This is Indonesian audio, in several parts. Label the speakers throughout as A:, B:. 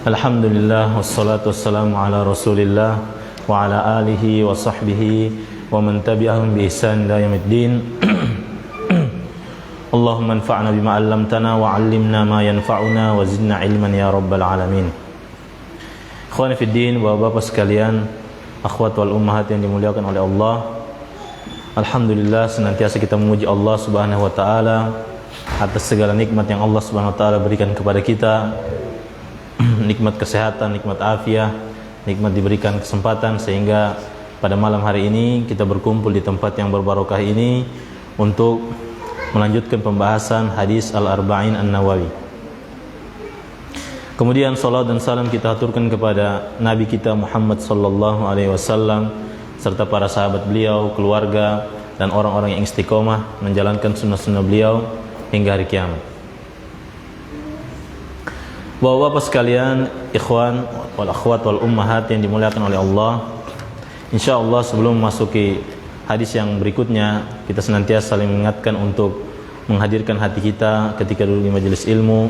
A: Alhamdulillah wassalatu wassalamu ala Rasulillah wa ala alihi wa sahbihi wa man tabi'ahum bi ihsan ila yaumiddin. Allahumma anfa'na bima 'allamtana wa 'allimna ma yanfa'una wa zidna ilman ya rabbal alamin. Ikhwani fid din, Bapak-bapak sekalian, akhwat wal ummahat yang dimuliakan oleh Allah. Alhamdulillah, senantiasa kita memuji Allah Subhanahu wa taala atas segala nikmat yang Allah Subhanahu wa taala berikan kepada kita. Nikmat kesehatan, nikmat afiah, nikmat diberikan kesempatan sehingga pada malam hari ini kita berkumpul di tempat yang berbarokah ini untuk melanjutkan pembahasan hadis Al-Arba'in An-Nawawi. Kemudian salat dan salam kita aturkan kepada Nabi kita Muhammad sallallahu alaihi wasallam serta para sahabat beliau, keluarga dan orang-orang yang istiqomah menjalankan sunnah-sunnah beliau hingga hari kiamat. Bapak-bapak sekalian, ikhwan wal akhwat wal ummahat yang dimuliakan oleh Allah, insyaallah sebelum memasuki hadis yang berikutnya, kita senantiasa saling mengingatkan untuk menghadirkan hati kita ketika duduk di majelis ilmu,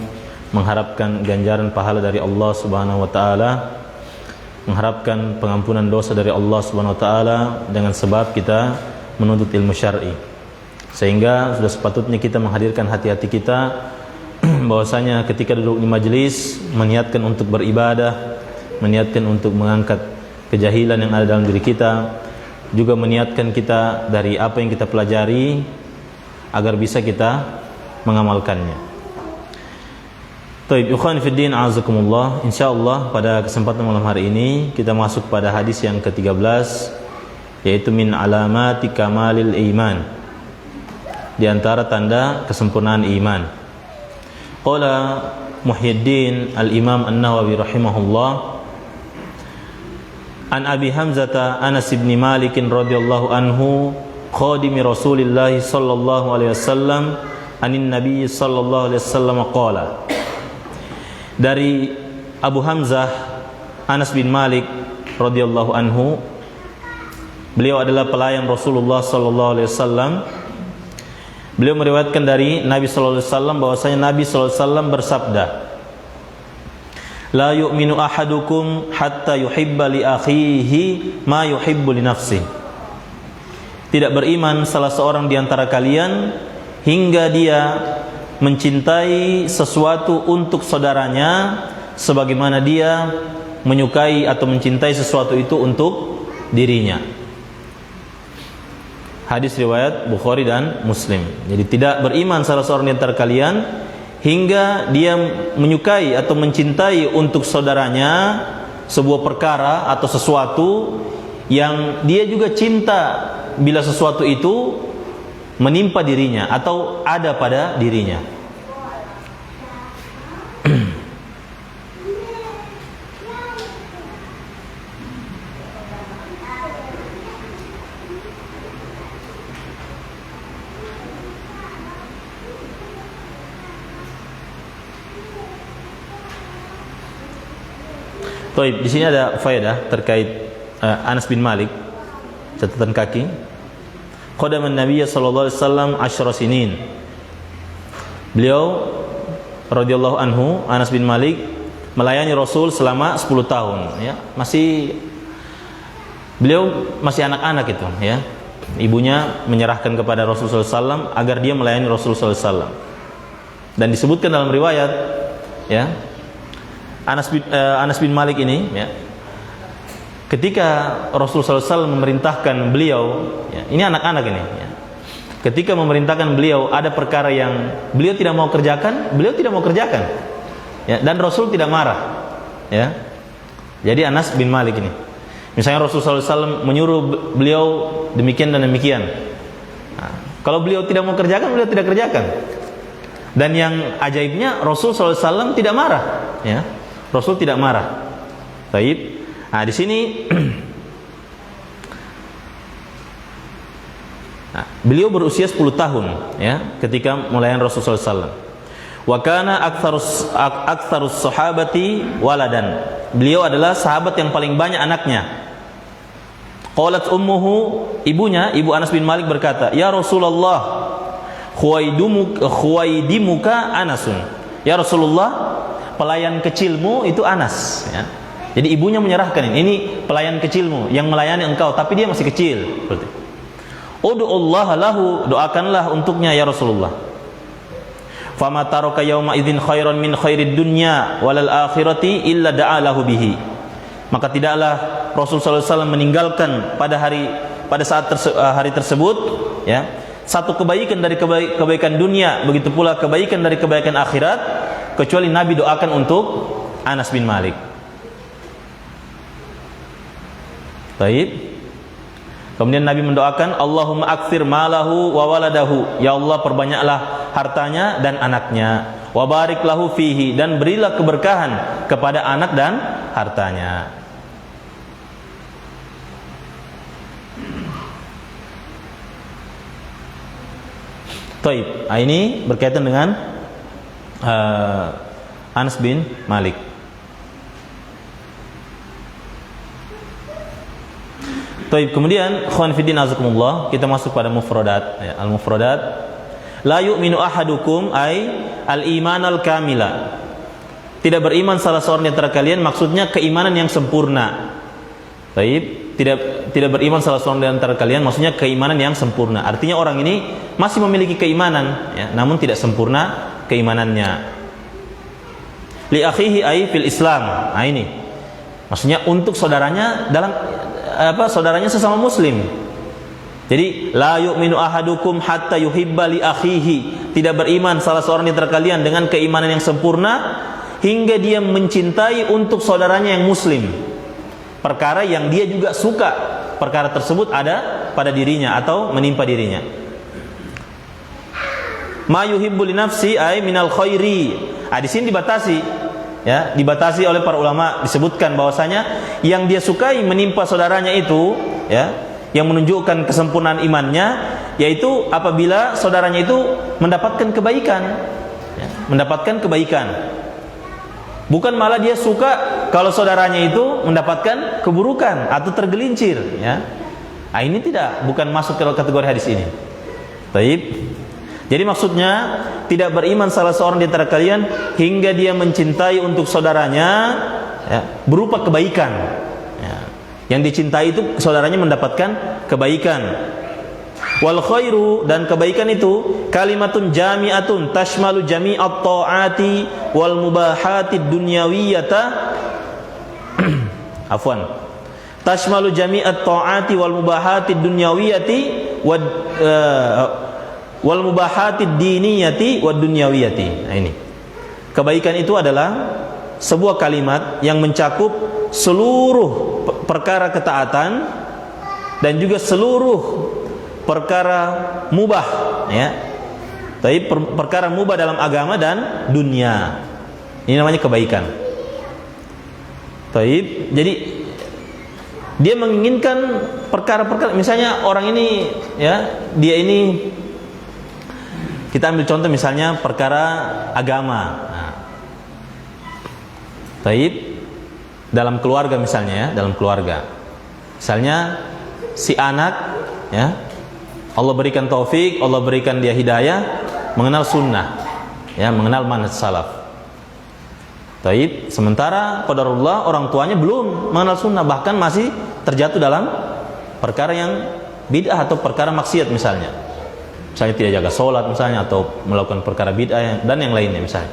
A: mengharapkan ganjaran pahala dari Allah Subhanahu wa taala, mengharapkan pengampunan dosa dari Allah Subhanahu wa taala dengan sebab kita menuntut ilmu syar'i. Sehingga sudah sepatutnya kita menghadirkan hati-hati kita bahwasanya ketika duduk di majelis meniatkan untuk beribadah, meniatkan untuk mengangkat kejahilan yang ada dalam diri kita, juga meniatkan kita dari apa yang kita pelajari agar bisa kita mengamalkannya. Taib, ikhwan fiddin, azakumullah. Insyaallah pada kesempatan malam hari ini kita masuk pada hadis yang ke-13, yaitu min alamati kamalil iman, di antara tanda kesempurnaan iman. Qala Muhyiddin Al-Imam An-Nawawi rahimahullah, an Abi Hamzata Anas bin Malik radhiyallahu anhu khadimi Rasulillah sallallahu alaihi wasallam anin Nabi sallallahu alaihi wasallam qala. Dari Abu Hamzah Anas bin Malik radhiyallahu anhu, beliau adalah pelayan Rasulullah sallallahu alaihi wasallam. Beliau meriwayatkan dari Nabi sallallahu alaihi wasallam bahwasanya Nabi sallallahu alaihi wasallam bersabda, la yu'minu ahadukum hatta yuhibba li akhihi ma yuhibbu li nafsihi. Tidak beriman salah seorang di antara kalian hingga dia mencintai sesuatu untuk saudaranya sebagaimana dia menyukai atau mencintai sesuatu itu untuk dirinya. Hadis riwayat Bukhari dan Muslim. Jadi tidak beriman salah seorang di antara kalian hingga dia menyukai atau mencintai untuk saudaranya sebuah perkara atau sesuatu yang dia juga cinta bila sesuatu itu menimpa dirinya atau ada pada dirinya. Baik, di sini ada faedah terkait Anas bin Malik, catatan kaki. Qadaman Nabiy sallallahu alaihi wasallam 10 sinin. Beliau radhiyallahu anhu, Anas bin Malik melayani Rasul selama 10 tahun, ya. Beliau masih anak-anak itu, ya. Ibunya menyerahkan kepada Rasul sallallahu alaihi wasallam agar dia melayani Rasul sallallahu alaihi wasallam. Dan disebutkan dalam riwayat, ya, Anas bin Malik ini, ya, ketika Rasulullah SAW memerintahkan beliau, ya, ini anak-anak ini, ya, ketika memerintahkan beliau ada perkara yang beliau tidak mau kerjakan, beliau tidak mau kerjakan, ya, dan Rasul tidak marah, ya. Jadi Anas bin Malik ini, misalnya Rasulullah SAW menyuruh beliau demikian dan demikian, nah, kalau beliau tidak mau kerjakan, beliau tidak kerjakan. Dan yang ajaibnya Rasulullah SAW tidak marah, ya. Rasul tidak marah. Baik. Nah, di sini beliau berusia 10 tahun, ya, ketika melayani Rasulullah SAW. Wa kana aktsarus sahabati waladan. Beliau adalah sahabat yang paling banyak anaknya. Qalat ummuhu, ibunya, ibu Anas bin Malik berkata, "Ya Rasulullah, khuwaidimuka Anasun." Ya Rasulullah, pelayan kecilmu itu Anas, ya. Jadi ibunya menyerahkan ini pelayan kecilmu yang melayani engkau, tapi dia masih kecil. Ud'ullaha lahu, doakanlah untuknya ya Rasulullah. Fama taraka yauma idzin khairan min khairid dunya walal akhirati illa da'alahu bihi. Maka tidaklah Rasul sallallahu alaihi wasallam meninggalkan pada saat hari tersebut, ya, satu kebaikan dari kebaikan dunia, begitu pula kebaikan dari kebaikan akhirat, kecuali Nabi doakan untuk Anas bin Malik. Baik. Kemudian Nabi mendoakan, Allahumma aktsir malahu wa waladahu. Ya Allah, perbanyaklah hartanya dan anaknya. Wa barik lahu fihi, dan berilah keberkahan kepada anak dan hartanya. Taib. Ini berkaitan dengan Anas bin Malik. Taib. Kemudian ikhwan fillah azakumullah, kita masuk pada mufradat, ya, al-mufradat. La yu'minu ahadukum ay al-iman al-kamila. Tidak beriman salah seorang di antara kalian, maksudnya keimanan yang sempurna. Taib. Tidak beriman salah seorang di antara kalian, maksudnya keimanan yang sempurna. Artinya orang ini masih memiliki keimanan, ya, namun tidak sempurna keimanannya. Li akhihi ay fil Islam. Nah, ini maksudnya untuk saudaranya dalam saudaranya sesama muslim. Jadi la yu'minu ahadukum hatta yuhibba li akhihi. Tidak beriman salah seorang di antara kalian dengan keimanan yang sempurna hingga dia mencintai untuk saudaranya yang muslim perkara yang dia juga suka perkara tersebut ada pada dirinya atau menimpa dirinya. Ma yuhibbu li nafsi ay minal khairi. Di sini dibatasi, ya, dibatasi oleh para ulama, disebutkan bahwasanya yang dia sukai menimpa saudaranya itu, ya, yang menunjukkan kesempurnaan imannya, yaitu apabila saudaranya itu mendapatkan kebaikan, ya, mendapatkan kebaikan. Bukan malah dia suka kalau saudaranya itu mendapatkan keburukan atau tergelincir, ya. Nah, ini bukan masuk ke kategori hadis ini. Baik. Jadi maksudnya tidak beriman salah seorang di antara kalian hingga dia mencintai untuk saudaranya, ya, berupa kebaikan, ya. Yang dicintai itu saudaranya mendapatkan kebaikan. Wal khairu, dan kebaikan itu kalimatun jami'atun tashmalu jami'at ta'ati wal mubahatid dunyawiyata afwan tashmalu jami'at ta'ati wal mubahatid dunyawiyati wal mubahatid diniyati wad dunyawiyati. Nah, ini kebaikan itu adalah sebuah kalimat yang mencakup seluruh perkara ketaatan dan juga seluruh perkara mubah, ya. Tapi perkara mubah dalam agama dan dunia. Ini namanya kebaikan. Taib. Jadi dia menginginkan perkara-perkara, misalnya orang ini, ya, dia ini, kita ambil contoh misalnya perkara agama. Nah, taib, dalam keluarga misalnya, ya, dalam keluarga. Misalnya si anak, ya, Allah berikan taufik, Allah berikan dia hidayah mengenal sunnah, ya, mengenal manhaj salaf. Taib. Sementara qadarullah orang tuanya belum mengenal sunnah, bahkan masih terjatuh dalam perkara yang bid'ah atau perkara maksiat misalnya. Misalnya tidak jaga sholat misalnya, atau melakukan perkara bid'ah dan yang lainnya misalnya.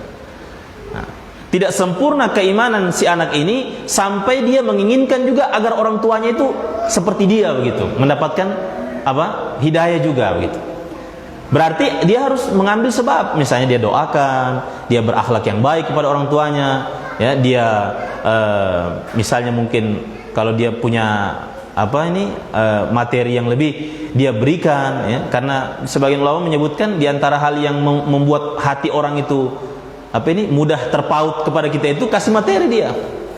A: Nah, tidak sempurna keimanan si anak ini sampai dia menginginkan juga agar orang tuanya itu seperti dia begitu, mendapatkan hidayah juga begitu. Berarti dia harus mengambil sebab, misalnya dia doakan, dia berakhlak yang baik kepada orang tuanya, ya, dia misalnya mungkin kalau dia punya materi yang lebih dia berikan, ya, karena sebagian ulama menyebutkan di antara hal yang membuat hati orang itu mudah terpaut kepada kita itu kasih materi dia,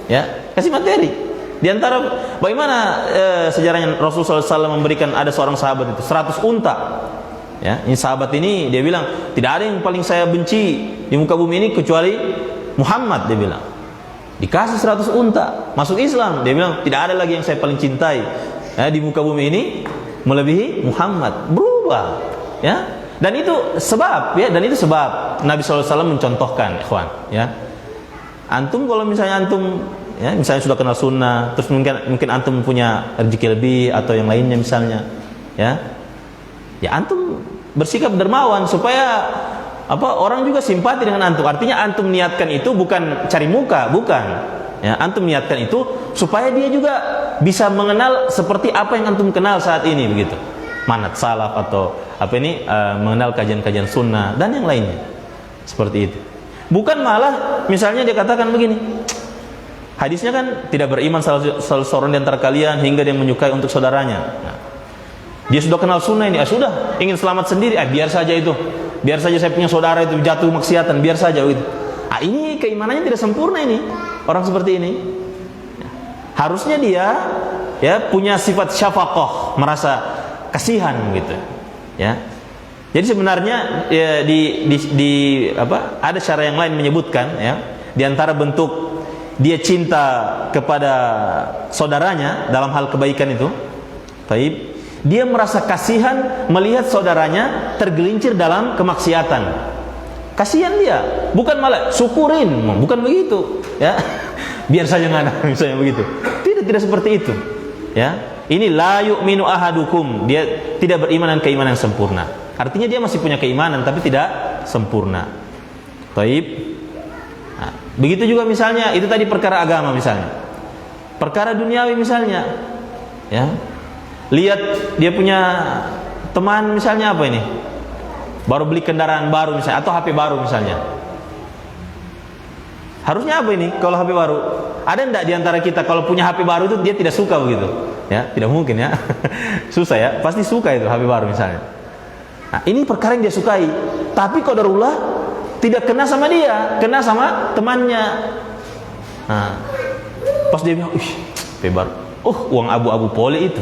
A: ya, kasih materi. Di antara bagaimana sejarahnya Rasulullah SAW memberikan, ada seorang sahabat itu 100 unta, ya. Ini sahabat ini dia bilang tidak ada yang paling saya benci di muka bumi ini kecuali Muhammad, dia bilang. Dikasih 100 unta, masuk Islam, dia bilang tidak ada lagi yang saya paling cintai, ya, di muka bumi ini melebihi Muhammad. Berubah, ya. Dan itu sebab, ya, dan itu sebab Nabi SAW mencontohkan, ikhwan, ya. Antum kalau misalnya antum ya misalnya sudah kenal sunnah, terus mungkin antum punya rezeki lebih atau yang lainnya misalnya, ya antum bersikap dermawan supaya orang juga simpati dengan antum. Artinya antum niatkan itu bukan cari muka, bukan. Ya, antum niatkan itu supaya dia juga bisa mengenal seperti apa yang antum kenal saat ini begitu. Manhaj salaf atau mengenal kajian-kajian sunnah dan yang lainnya. Seperti itu. Bukan malah misalnya dia katakan begini. Hadisnya kan tidak beriman salah seorang di antara kalian hingga dia menyukai untuk saudaranya. Nah, dia sudah kenal sunnah ini, sudah ingin selamat sendiri, biar saja itu. Biar saja saya punya saudara itu jatuh maksiatan, biar saja gitu. Ini keimanannya tidak sempurna ini. Orang seperti ini. Harusnya dia punya sifat syafaqah, merasa kasihan gitu. Ya. Jadi sebenarnya ada cara yang lain menyebutkan ya, di antara bentuk dia cinta kepada saudaranya dalam hal kebaikan itu, baik, dia merasa kasihan melihat saudaranya tergelincir dalam kemaksiatan. Kasihan dia, bukan malah syukurin, bukan begitu, ya. Biar saja ngana, misalnya begitu. Tidak seperti itu, ya. Ini la yu'minu ahadukum, dia tidak beriman dengan keimanan yang sempurna. Artinya dia masih punya keimanan tapi tidak sempurna. Baik. Nah, begitu juga misalnya itu tadi perkara agama misalnya, perkara duniawi misalnya, ya lihat dia punya teman misalnya ini baru beli kendaraan baru misalnya atau HP baru misalnya, harusnya ini kalau HP baru ada enggak di antara kita kalau punya HP baru itu dia tidak suka begitu, ya tidak mungkin ya. Susah ya, pasti suka itu HP baru misalnya. Nah, ini perkara yang dia sukai, tapi qadarullah tidak kena sama dia, kena sama temannya. Nah, pas dia bilang, pebar, uang abu-abu poli itu.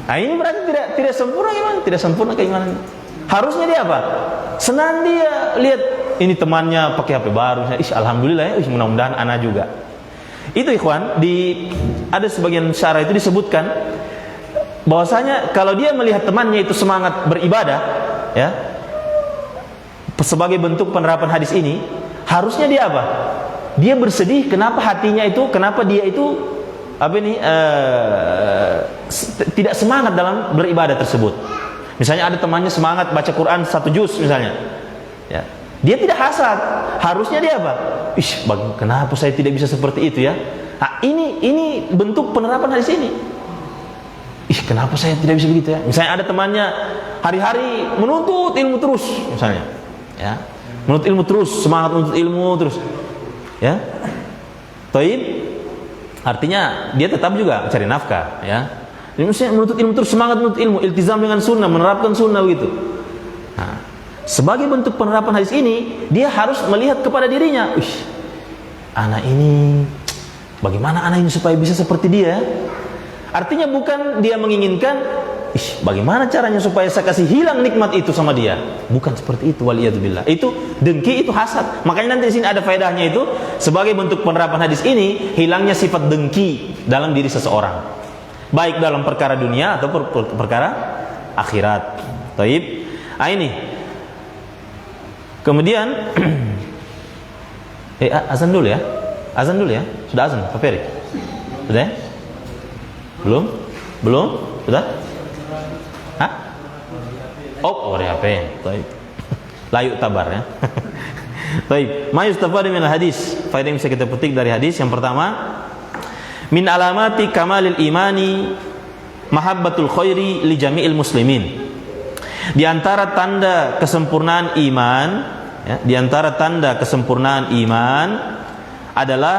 A: Nah, ini berarti tidak sempurna iman, tidak sempurna keimanan. Harusnya dia apa? Senang dia lihat ini temannya pakai HP baru. Alhamdulillah ya, mudah-mudahan ana juga. Itu ikhwan, ada sebagian syarah itu disebutkan bahwasanya kalau dia melihat temannya itu semangat beribadah, ya, sebagai bentuk penerapan hadis ini, harusnya dia apa? Dia bersedih kenapa hatinya itu, kenapa dia itu tidak semangat dalam beribadah tersebut. Misalnya ada temannya semangat baca Quran 1 juz misalnya, ya. Dia tidak hasad. Harusnya dia apa? Kenapa saya tidak bisa seperti itu ya? Nah, ini bentuk penerapan hadis ini. Kenapa saya tidak bisa begitu ya? Misalnya ada temannya hari-hari menuntut ilmu terus misalnya, ya, menuntut ilmu terus, semangat menuntut ilmu terus, ya. Taib, artinya dia tetap juga cari nafkah, ya. Misalnya menuntut ilmu terus, semangat menuntut ilmu, iltizam dengan sunnah, menerapkan sunnah begitu. Nah, sebagai bentuk penerapan hadis ini, dia harus melihat kepada dirinya, anak ini, bagaimana anak ini supaya bisa seperti dia? Artinya bukan dia menginginkan, bagaimana caranya supaya saya kasih hilang nikmat itu sama dia. Bukan seperti itu, waliyadzubillah. Itu dengki, itu hasad. Makanya nanti di sini ada faedahnya itu, sebagai bentuk penerapan hadis ini, hilangnya sifat dengki dalam diri seseorang, baik dalam perkara dunia atau perkara akhirat. Taib. Nah ini. Kemudian azan dulu ya. Azan dulu ya. Sudah azan, Pak Ferry? Sudah ya? Belum? Sudah? Hah? Dari HP. Baik. Layu tabar ya. Baik. Ma yustafadu minal hadis. Faedah yang bisa kita petik dari hadis yang pertama, min alamati kamalil imani mahabbatul khairi li jami'il muslimin. Di antara tanda kesempurnaan iman, ya, di antara tanda kesempurnaan iman adalah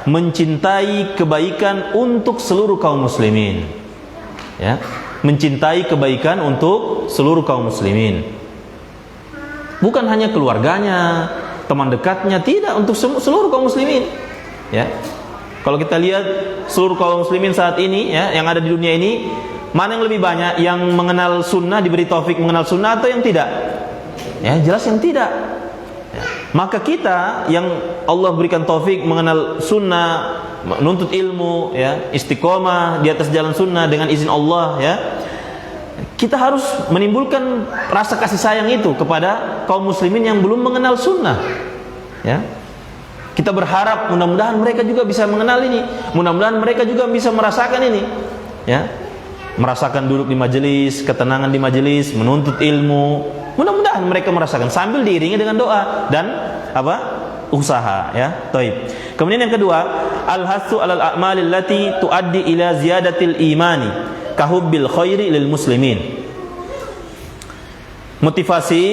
A: mencintai kebaikan untuk seluruh kaum muslimin, ya, mencintai kebaikan untuk seluruh kaum muslimin, bukan hanya keluarganya, teman dekatnya, tidak, untuk seluruh kaum muslimin, ya. Kalau kita lihat seluruh kaum muslimin saat ini, ya, yang ada di dunia ini, mana yang lebih banyak yang mengenal sunnah, diberi taufik mengenal sunnah, atau yang tidak? Ya, jelas yang tidak. Ya. Maka kita yang Allah berikan taufik mengenal sunnah, menuntut ilmu, ya, istiqomah di atas jalan sunnah dengan izin Allah, ya, kita harus menimbulkan rasa kasih sayang itu kepada kaum muslimin yang belum mengenal sunnah, Ya. Kita berharap mudah-mudahan mereka juga bisa mengenal ini, mudah-mudahan mereka juga bisa merasakan ini, ya, merasakan duduk di majelis, ketenangan di majelis, menuntut ilmu. Mudah-mudahan mereka merasakan sambil diiringi dengan doa dan apa? Usaha, ya. Taib. Kemudian yang kedua, al-hasu 'alal a'malil lati tuaddi ila ziyadatil imani kahubbil khairi lil muslimin. Motivasi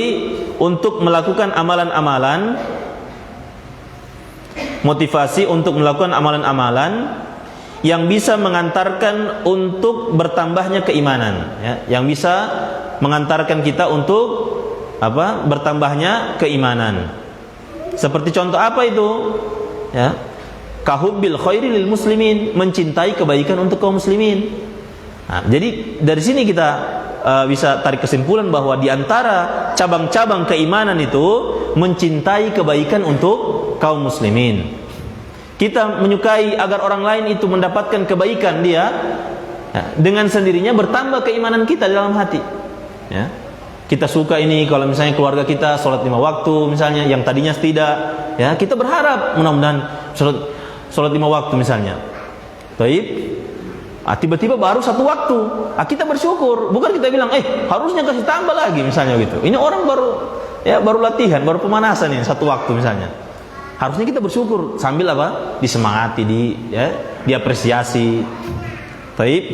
A: untuk melakukan amalan-amalan, motivasi untuk melakukan amalan-amalan yang bisa mengantarkan untuk bertambahnya keimanan, ya, yang bisa mengantarkan kita untuk apa? Bertambahnya keimanan. Seperti contoh apa itu? Ya, kahubbil khairi lil muslimin, mencintai kebaikan untuk kaum muslimin. Nah, jadi dari sini kita bisa tarik kesimpulan bahwa di antara cabang-cabang keimanan itu mencintai kebaikan untuk kaum muslimin. Kita menyukai agar orang lain itu mendapatkan kebaikan dia, ya, dengan sendirinya bertambah keimanan kita di dalam hati, ya. Kita suka ini kalau misalnya keluarga kita sholat 5 waktu misalnya, yang tadinya tidak, ya, kita berharap mudah-mudahan sholat 5 waktu misalnya. Taib. Tiba-tiba baru 1 waktu, kita bersyukur, bukan kita bilang harusnya kasih tambah lagi misalnya gitu. Ini orang baru latihan, baru pemanasan ini 1 waktu misalnya. Harusnya kita bersyukur sambil apa? Disemangati, diapresiasi. Taib.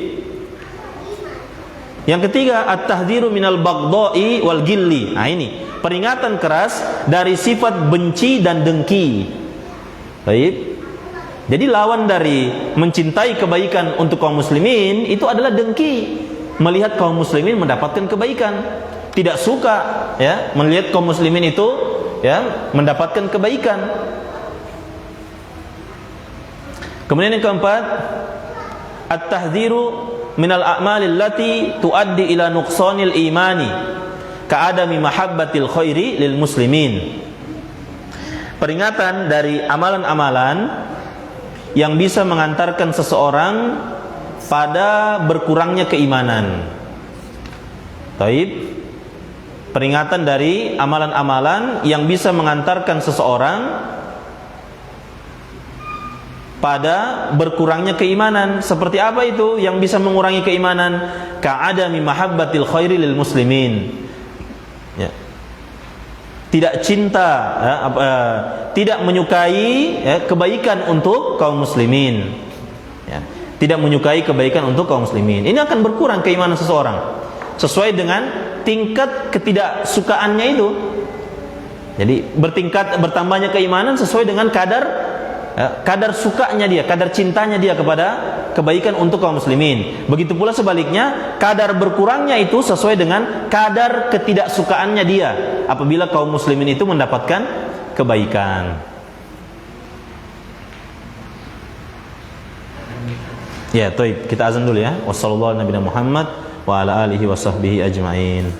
A: Yang ketiga, at-tahdhiru minal baghdha'i wal gilli. Nah, ini peringatan keras dari sifat benci dan dengki. Taib. Jadi lawan dari mencintai kebaikan untuk kaum muslimin itu adalah dengki, melihat kaum muslimin mendapatkan kebaikan, tidak suka, ya, melihat kaum muslimin itu, ya, mendapatkan kebaikan. Kemudian yang keempat, at-tahdhiru minal a'malil lati tuaddi ila nuqsanil imani ka'adami mahabbatil khairi lil muslimin. Peringatan dari amalan-amalan yang bisa mengantarkan seseorang pada berkurangnya keimanan. Taib. Peringatan dari amalan-amalan yang bisa mengantarkan seseorang pada berkurangnya keimanan. Seperti apa itu yang bisa mengurangi keimanan? Ka'adami mahabbatil khairi lil muslimin. Ya. Tidak cinta, tidak menyukai, ya, kebaikan untuk kaum muslimin, ya. Tidak menyukai kebaikan untuk kaum muslimin. Ini akan berkurang keimanan seseorang sesuai dengan tingkat ketidaksukaannya itu. Jadi bertambahnya keimanan sesuai dengan kadar sukanya dia, kadar cintanya dia kepada kebaikan untuk kaum muslimin. Begitu pula sebaliknya, kadar berkurangnya itu sesuai dengan kadar ketidaksukaannya dia apabila kaum muslimin itu mendapatkan kebaikan. Ya, baik, kita azan dulu ya. Wassallallahu nabiyana Muhammad wa ala alihi washabbihi ajmain.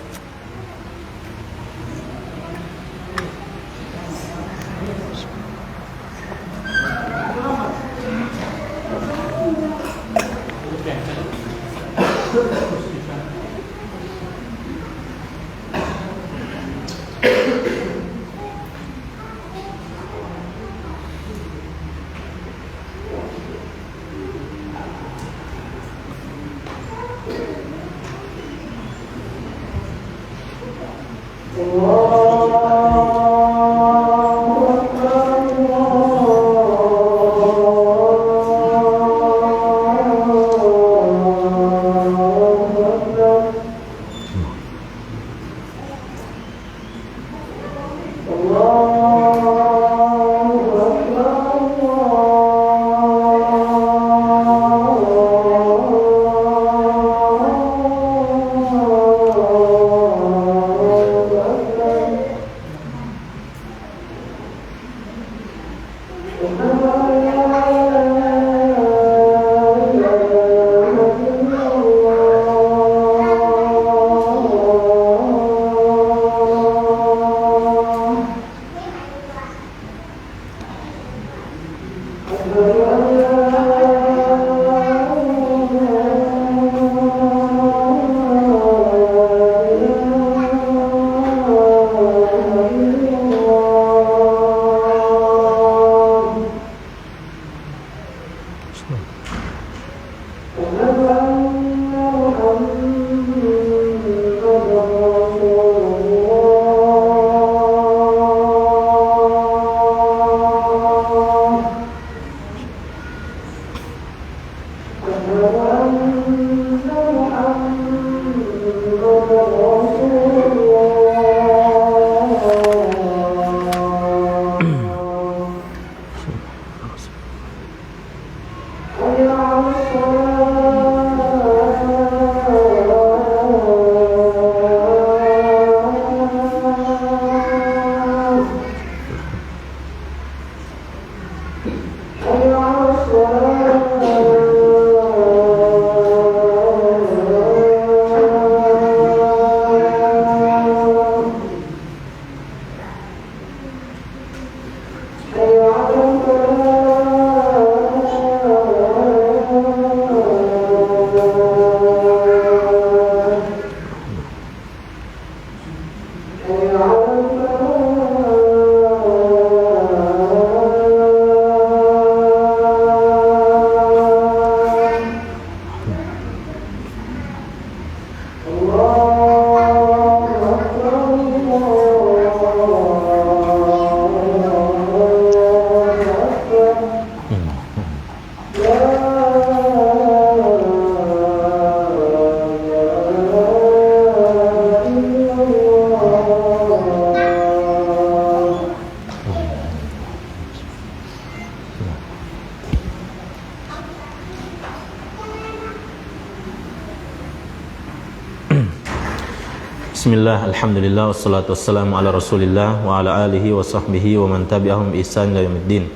A: Bismillah, alhamdulillah, wassalatu wassalamu ala rasulillah wa ala alihi wa sahbihi wa man tabi'ahum bi ihsan ila yaumiddin.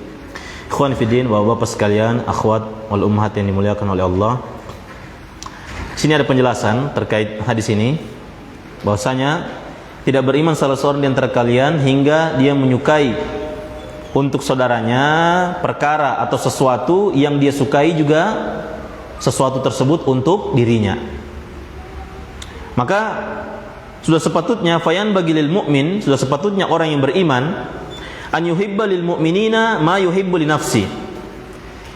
A: Ikhwan fiddin, bapak-bapak sekalian, akhwat wal ummahat yang dimuliakan oleh Allah. Sini ada penjelasan terkait hadis ini, bahwasanya tidak beriman salah seorang di antara kalian hingga dia menyukai untuk saudaranya perkara atau sesuatu yang dia sukai juga sesuatu tersebut untuk dirinya. Maka sudah sepatutnya fayan bagi lil mu'min, sudah sepatutnya orang yang beriman an yuhibba lil mu'minina ma yuhibbu li nafsi.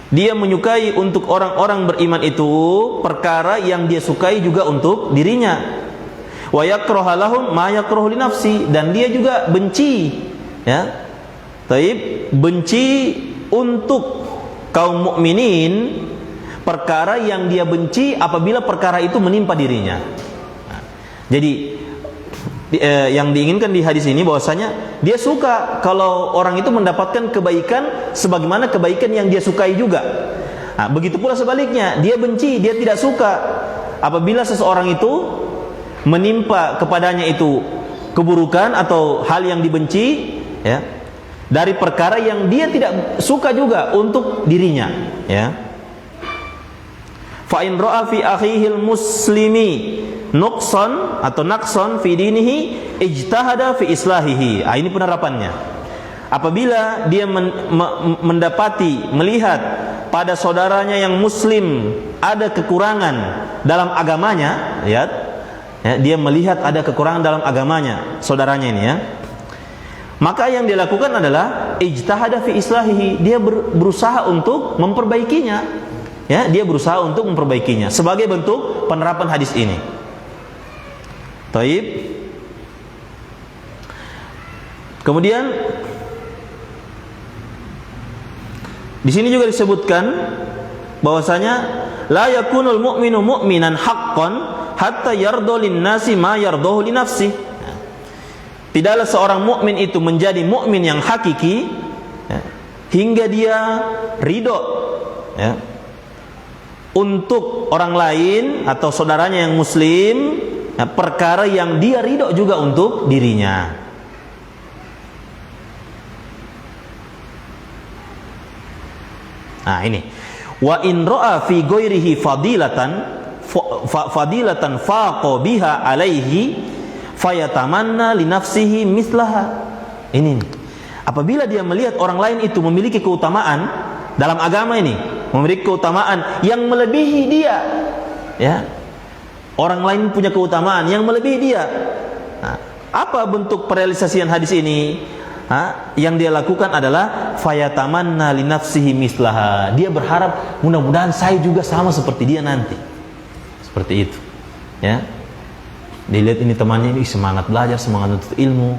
A: Dia menyukai untuk orang-orang beriman itu perkara yang dia sukai juga untuk dirinya. Wa yakraha lahum ma yakrahu li nafsi, dan dia juga benci, ya. Taib, benci untuk kaum mukminin perkara yang dia benci apabila perkara itu menimpa dirinya. Nah, jadi yang diinginkan di hadis ini bahwasanya dia suka kalau orang itu mendapatkan kebaikan sebagaimana kebaikan yang dia sukai juga. Nah, begitu pula sebaliknya, dia benci, dia tidak suka apabila seseorang itu menimpa kepadanya itu keburukan atau hal yang dibenci, ya, dari perkara yang dia tidak suka juga untuk dirinya, ya. Fa in ra'a fi akhihil muslimi nuqsan atau naqsan fi dinihi ijtahada fi islahihi. Ini penerapannya. Apabila dia mendapati, melihat pada saudaranya yang muslim ada kekurangan dalam agamanya, lihat, ya, dia melihat ada kekurangan dalam agamanya saudaranya ini, ya, maka yang dia lakukan adalah ijtahada fi islahihi, dia berusaha untuk memperbaikinya, ya, dia berusaha untuk memperbaikinya sebagai bentuk penerapan hadis ini. Taib. Kemudian di sini juga disebutkan bahwasanya la yakunul mu'minu mu'minan haqqan hatta yarda lin-nasi ma yardahu li nafsi. Tidaklah seorang mukmin itu menjadi mukmin yang hakiki, ya, hingga dia ridho, ya, untuk orang lain atau saudaranya yang muslim, ya, perkara yang dia ridho juga untuk dirinya. Nah, ini wa in ra'a fi ghairihi fadilatan faqa biha alaihi fayatamanna li nafsihi mislaha. Ini apabila dia melihat orang lain itu memiliki keutamaan dalam agama ini, memiliki keutamaan yang melebihi dia, ya, orang lain punya keutamaan yang melebihi dia. Nah, apa bentuk perealisasian hadis ini? Yang dia lakukan adalah fayatamanna li nafsihi mislaha. Dia berharap mudah-mudahan saya juga sama seperti dia nanti. Seperti itu, ya. Dilihat ini temannya ini semangat belajar, semangat untuk ilmu,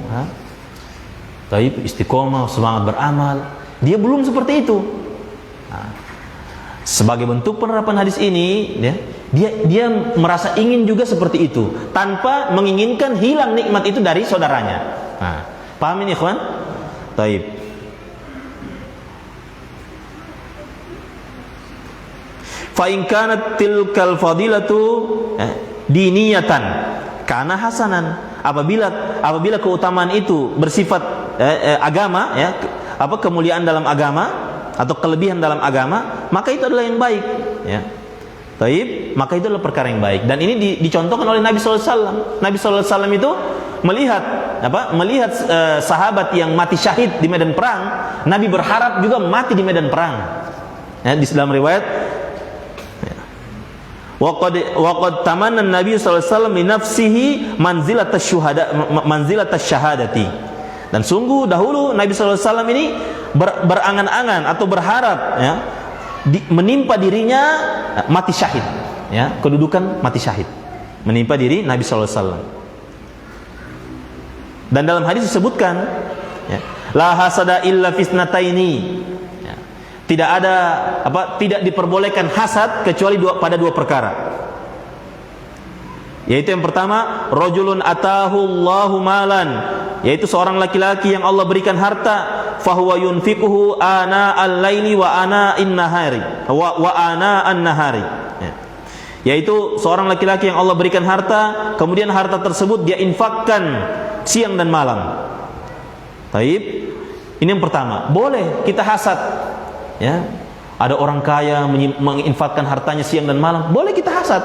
A: taib, istiqomah, semangat beramal. Dia belum seperti itu. Nah, sebagai bentuk penerapan hadis ini, ya, dia merasa ingin juga seperti itu tanpa menginginkan hilang nikmat itu dari saudaranya. Nah, paham ini, ikhwan? Taib. Fa in kanat tilkal fadilatu diniyatan kana hasanan. Apabila keutamaan itu bersifat agama, ya, apa kemuliaan dalam agama atau kelebihan dalam agama, maka itu adalah yang baik, ya. Taib, maka itu adalah perkara yang baik. Dan ini dicontohkan oleh Nabi sallallahu alaihi wasallam. Nabi sallallahu alaihi wasallam itu melihat sahabat yang mati syahid di medan perang. Nabi berharap juga mati di medan perang. Ya, di dalam riwayat, ya, Waqad tamanna Nabi sallallahu alaihi wasallam li nafsihi manzilatasy syahadati. Dan sungguh dahulu Nabi sallallahu alaihi wasallam ini berangan-angan atau berharap ya menimpa dirinya mati syahid, ya, kedudukan mati syahid. Menimpa diri Nabi sallallahu alaihi wasallam. Dan dalam hadis disebutkan ya, la hasada illa fisnataini. Tidak ada tidak diperbolehkan hasad kecuali pada dua perkara. Yaitu yang pertama, rajulun atahu Allahu malan, yaitu seorang laki-laki yang Allah berikan harta, fahuwa yunfiquhu ana al-laili wa ana in-nahari wa ana an-nahari. Yaitu seorang laki-laki yang Allah berikan harta, kemudian harta tersebut dia infakkan siang dan malam. Taib. Ini yang pertama, boleh kita hasad. Ya, ada orang kaya menginfakkan hartanya siang dan malam, boleh kita hasad.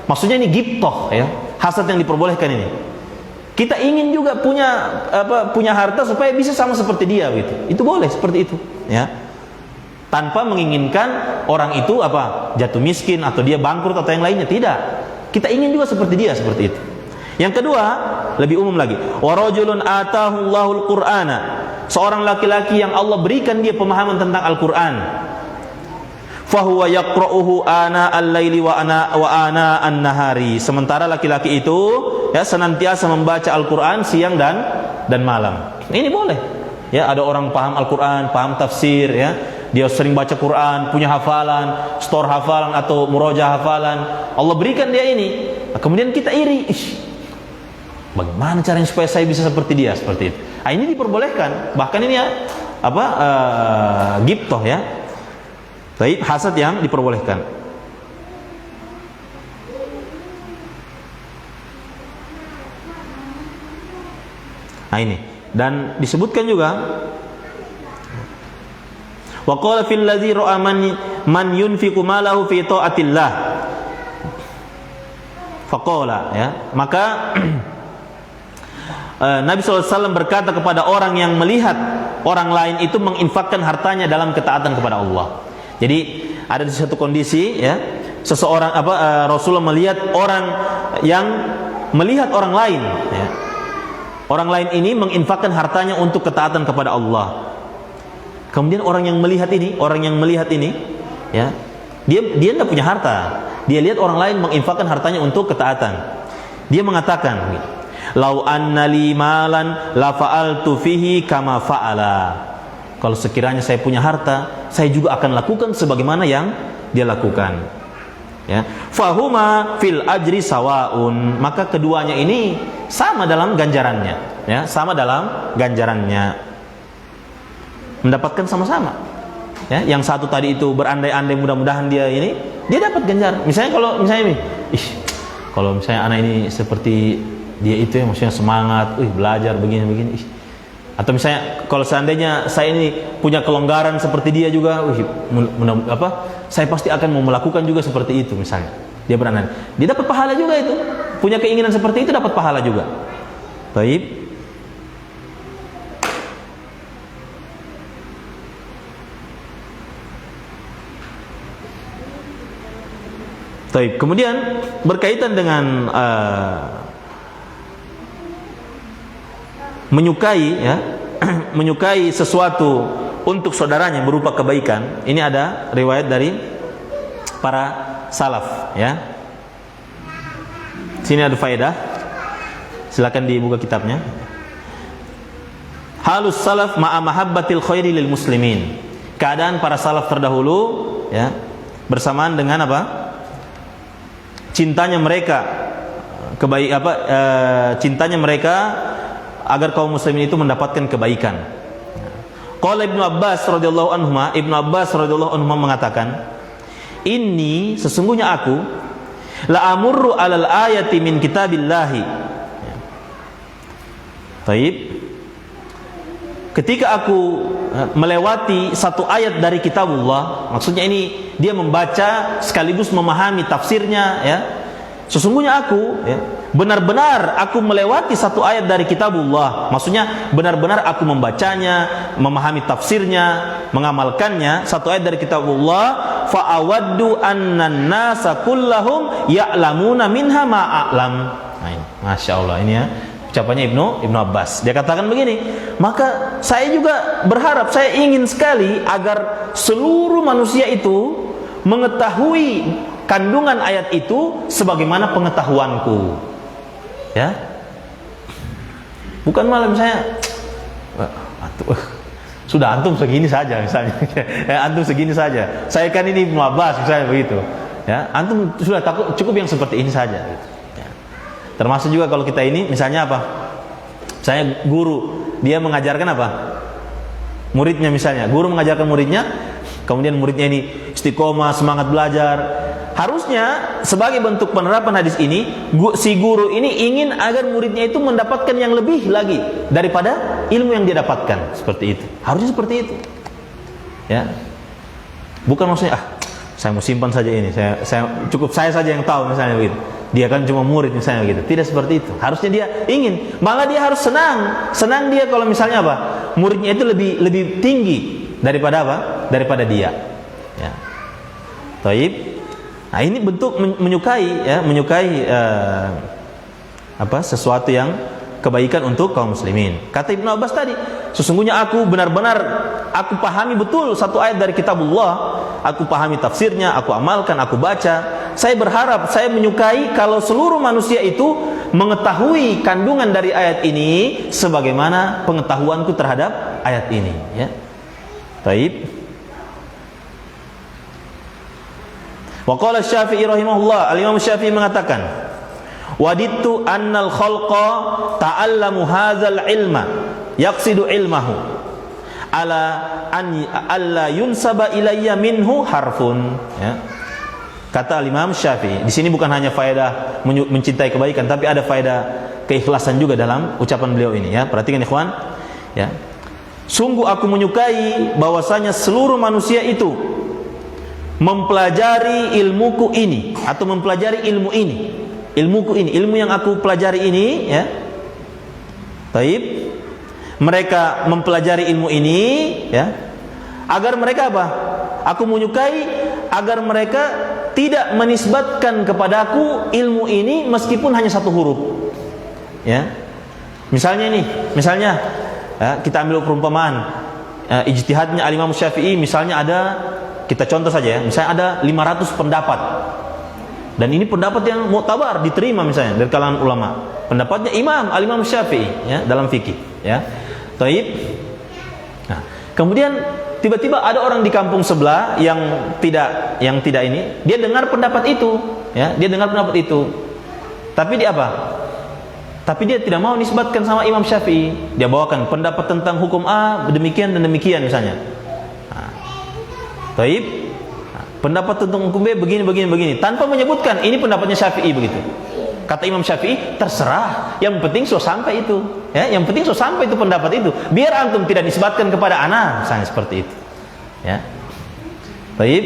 A: Maksudnya ini ghibthah, ya, hasad yang diperbolehkan ini. Kita ingin juga punya harta supaya bisa sama seperti dia, gitu. Itu boleh seperti itu, ya. Tanpa menginginkan orang itu jatuh miskin atau dia bangkrut atau yang lainnya, tidak. Kita ingin juga seperti dia, seperti itu. Yang kedua, lebih umum lagi. Wa rajulun atahu Allahul Qur'ana. Seorang laki-laki yang Allah berikan dia pemahaman tentang Al-Qur'an. Fahuwa yaqra'uhu ana al-laili wa ana an-nahari. Sementara laki-laki itu ya senantiasa membaca Al-Qur'an siang dan malam. Ini boleh. Ya, ada orang paham Al-Qur'an, paham tafsir, ya. Dia sering baca Quran, punya hafalan, store hafalan atau murojaah hafalan. Allah berikan dia ini. Kemudian kita iri. Bagaimana caranya supaya saya bisa seperti dia, seperti itu. Ini diperbolehkan. Bahkan ini ya ghibthah, ya. Taib, hasad yang diperbolehkan. Ini. Dan disebutkan juga wa qala fil ladzi ra'a man yunfiqu malahu fi ta'atillah. Faqala, ya. Maka Nabi SAW berkata kepada orang yang melihat orang lain itu menginfakkan hartanya dalam ketaatan kepada Allah. Jadi ada di satu kondisi, ya, seseorang Rasulullah melihat orang yang melihat orang lain, ya. Orang lain ini menginfakkan hartanya untuk ketaatan kepada Allah. Kemudian orang yang melihat ini, ya, dia tidak punya harta. Dia lihat orang lain menginfakkan hartanya untuk ketaatan. Dia mengatakan, lau anna li malan la fa'altu fihi kama fa'ala. Kalau sekiranya saya punya harta, saya juga akan lakukan sebagaimana yang dia lakukan. Ya, fahuma fil ajri sawaun. Maka keduanya ini sama dalam ganjarannya, ya, sama dalam ganjarannya. Mendapatkan sama-sama. Ya, yang satu tadi itu berandai-andai mudah-mudahan dia dapat ganjaran. Misalnya kalau misalnya anak ini seperti dia itu ya, maksudnya semangat, belajar begini. Atau misalnya kalau seandainya saya ini punya kelonggaran seperti dia juga, saya pasti akan mau melakukan juga seperti itu misalnya. Dia berandai. Dia dapat pahala juga itu. Punya keinginan seperti itu dapat pahala juga. Baik. Baik, kemudian berkaitan dengan menyukai sesuatu untuk saudaranya berupa kebaikan. Ini ada riwayat dari para salaf, ya. Sini ada faedah. Silakan dibuka kitabnya. Halus salaf ma'a mahabbatil khairi lil muslimin. Keadaan para salaf terdahulu, ya, bersamaan dengan cintanya mereka cintanya mereka agar kaum muslimin itu mendapatkan kebaikan. Qala Ibnu Abbas radhiyallahu anhu mengatakan, "Inni sesungguhnya aku la amurru 'alal ayati min kitabillahi." Baik. Ketika aku melewati satu ayat dari kitabullah, maksudnya ini dia membaca sekaligus memahami tafsirnya, ya. Sesungguhnya aku, ya, benar-benar aku melewati satu ayat dari kitabullah, maksudnya benar-benar aku membacanya, memahami tafsirnya, mengamalkannya, satu ayat dari kitabullah, fa awaddu annan nasa kullahum ya'lamuna minha ma a'lam. Masya Allah, ini ya ucapannya Ibnu Abbas. Dia katakan begini, maka saya juga berharap, saya ingin sekali agar seluruh manusia itu mengetahui kandungan ayat itu sebagaimana pengetahuanku. Ya, bukan malam saya sudah antum segini saja misalnya, antum segini saja. Saya kan ini Ibnu Abbas misalnya begitu. Ya, antum sudah cukup yang seperti ini saja. Gitu. Ya. Termasuk juga kalau kita ini misalnya apa? Saya guru, dia mengajarkan apa? Muridnya misalnya, guru mengajarkan muridnya, kemudian muridnya ini istiqomah, semangat belajar. Harusnya sebagai bentuk penerapan hadis ini, si guru ini ingin agar muridnya itu mendapatkan yang lebih lagi daripada ilmu yang dia dapatkan. Seperti itu. Harusnya seperti itu. Ya. Bukan maksudnya saya mau simpan saja ini, saya cukup saya saja yang tahu misalnya begitu. Dia kan cuma murid misalnya begitu. Tidak seperti itu. Harusnya dia ingin, malah dia harus senang. Senang dia kalau misalnya apa? Muridnya itu lebih tinggi daripada apa? Daripada dia. Ya. Taib. Nah, ini bentuk menyukai sesuatu yang kebaikan untuk kaum muslimin. Kata Ibnu Abbas tadi, sesungguhnya aku benar-benar aku pahami betul satu ayat dari kitabullah, aku pahami tafsirnya, aku amalkan, aku baca. Saya berharap, saya menyukai kalau seluruh manusia itu mengetahui kandungan dari ayat ini sebagaimana pengetahuanku terhadap ayat ini, ya. Baik. Wa qala Syafi'i rahimahullah, Al-Imam Syafi'i mengatakan, wadittu annal khalqa ta'allamu hadzal ilma yaqsidu ilmahu ala an alla yunsaba ilayya minhu harfun, ya. Kata Imam Syafi'i, di sini bukan hanya faedah mencintai kebaikan, tapi ada faedah keikhlasan juga dalam ucapan beliau ini, ya. Perhatikan ikhwan, ya. Sungguh aku menyukai bahwasanya seluruh manusia itu mempelajari ilmuku ini atau mempelajari ilmuku ini, ilmu yang aku pelajari ini, ya. Taib. Mereka mempelajari ilmu ini, ya. Agar mereka apa? Aku menyukai agar mereka tidak menisbatkan kepadaku ilmu ini meskipun hanya satu huruf. Ya. Misalnya ya, kita ambil perumpamaan ijtihadnya Al-Imam Syafi'i, misalnya ada, kita contoh saja ya, misalnya ada 500 pendapat. Dan ini pendapat yang mu'tabar, diterima misalnya dari kalangan ulama. Pendapatnya Al-Imam Syafi'i, ya, dalam fikih, ya. Taib. Nah, kemudian tiba-tiba ada orang di kampung sebelah yang tidak ini, dia dengar pendapat itu, ya, dia dengar pendapat itu. Tapi dia apa? Tapi dia tidak mau nisbatkan sama Imam Syafi'i. Dia bawakan pendapat tentang hukum A demikian dan demikian misalnya. Taib. Pendapat tentang hukum B begini tanpa menyebutkan ini pendapatnya Syafi'i begitu. Kata Imam Syafi'i, terserah, yang penting so sampai itu, ya, yang penting so sampai itu pendapat itu. Biar antum tidak nisbatkan kepada ana, misalnya seperti itu. Ya. Taib.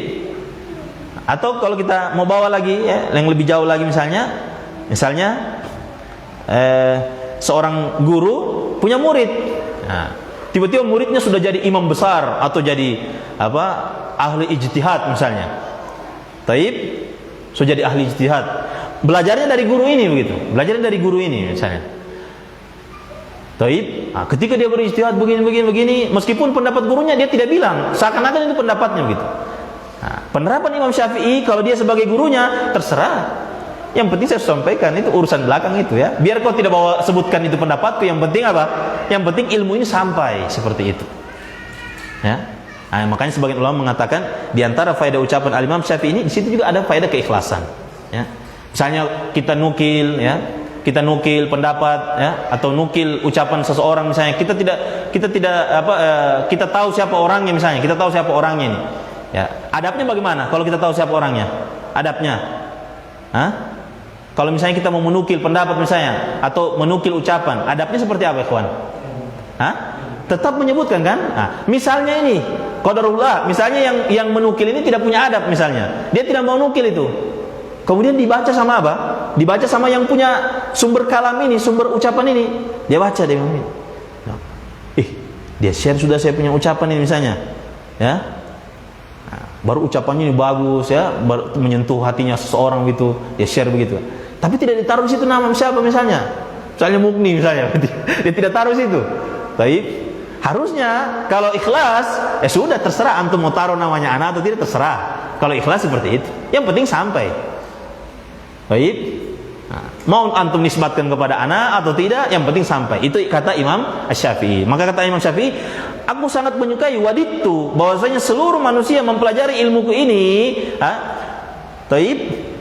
A: Atau kalau kita mau bawa lagi, ya, yang lebih jauh lagi misalnya seorang guru punya murid. Nah, tiba-tiba muridnya sudah jadi imam besar atau jadi ahli ijtihad misalnya. Taib, sudah jadi ahli ijtihad. Belajarnya dari guru ini begitu. Belajarnya dari guru ini misalnya. Taib, ketika dia berijtihad begini, meskipun pendapat gurunya dia tidak bilang, seakan-akan itu pendapatnya begitu. Nah, penerapan Imam Syafi'i kalau dia sebagai gurunya terserah. Yang penting saya sampaikan, itu urusan belakang itu, ya. Biar kau tidak bawa sebutkan itu pendapatku, yang penting apa? Yang penting ilmu ini sampai, seperti itu. Ya. Nah, makanya sebagian ulama mengatakan di antara faedah ucapan Al-Imam Syafi'i ini, di situ juga ada faedah keikhlasan, ya. Misalnya kita nukil pendapat, ya, atau nukil ucapan seseorang misalnya, kita tahu siapa orangnya misalnya, kita tahu siapa orangnya ini. Ya, adabnya bagaimana kalau kita tahu siapa orangnya? Adabnya, kalau misalnya kita mau menukil pendapat misalnya atau menukil ucapan, adabnya seperti apa, ikhwan? Tetap menyebutkan kan? Misalnya ini, qadarullah, misalnya yang menukil ini tidak punya adab misalnya. Dia tidak mau nukil itu. Kemudian dibaca sama apa? Dibaca sama yang punya sumber kalam ini, sumber ucapan ini. Dia baca, dia bilang, dia share sudah saya punya ucapan ini misalnya, ya. Nah, baru ucapannya ini bagus, ya, baru menyentuh hatinya seseorang gitu, dia share begitu. Tapi tidak ditaruh di situ nama siapa misalnya Mukni misalnya, dia tidak taruh situ. Baik. Harusnya kalau ikhlas, ya sudah terserah antum mau taruh namanya anak atau tidak, terserah. Kalau ikhlas seperti itu, yang penting sampai. Baik. Nah, mau antum nisbatkan kepada anak atau tidak, yang penting sampai. Itu kata Imam Asy-Syafi'i. Maka kata Imam Syafi'i, aku sangat menyukai waditu bahwasanya seluruh manusia mempelajari ilmuku ini, taib,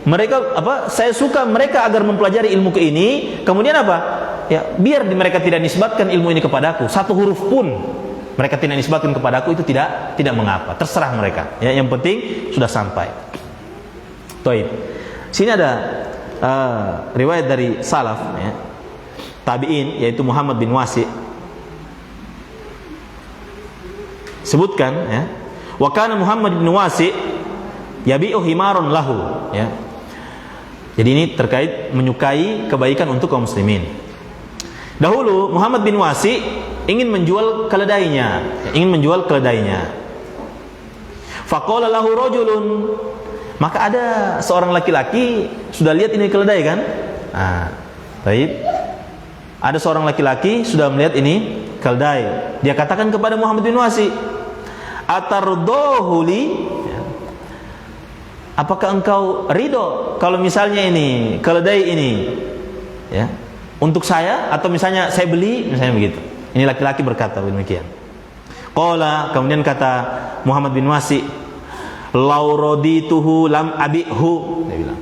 A: mereka saya suka mereka agar mempelajari ilmuku ini. Kemudian apa? Ya, biar mereka tidak nisbatkan ilmu ini kepadaku, satu huruf pun mereka tidak nisbatkan kepadaku, itu tidak mengapa, terserah mereka. Ya, yang penting sudah sampai. Taib. Sini ada riwayat dari salaf, ya, tabi'in, yaitu Muhammad bin Wasi, sebutkan, ya, wa kana Muhammad bin Wasi yabi'u himarun lahu, ya. Jadi ini terkait menyukai kebaikan untuk kaum muslimin. Dahulu Muhammad bin Wasi ingin menjual keledainya, Faqala lahu rajulun, maka ada seorang laki-laki sudah lihat ini keledai kan? Baik. Ada seorang laki-laki sudah melihat ini keledai. Dia katakan kepada Muhammad bin Wasi, "Atardahu li?" Apakah engkau ridho kalau misalnya ini keledai ini, ya, untuk saya, atau misalnya saya beli, misalnya begitu. Ini laki-laki berkata demikian. Qala, kemudian kata Muhammad bin Wasi, "Lau radituhu lam abihu." Dia bilang,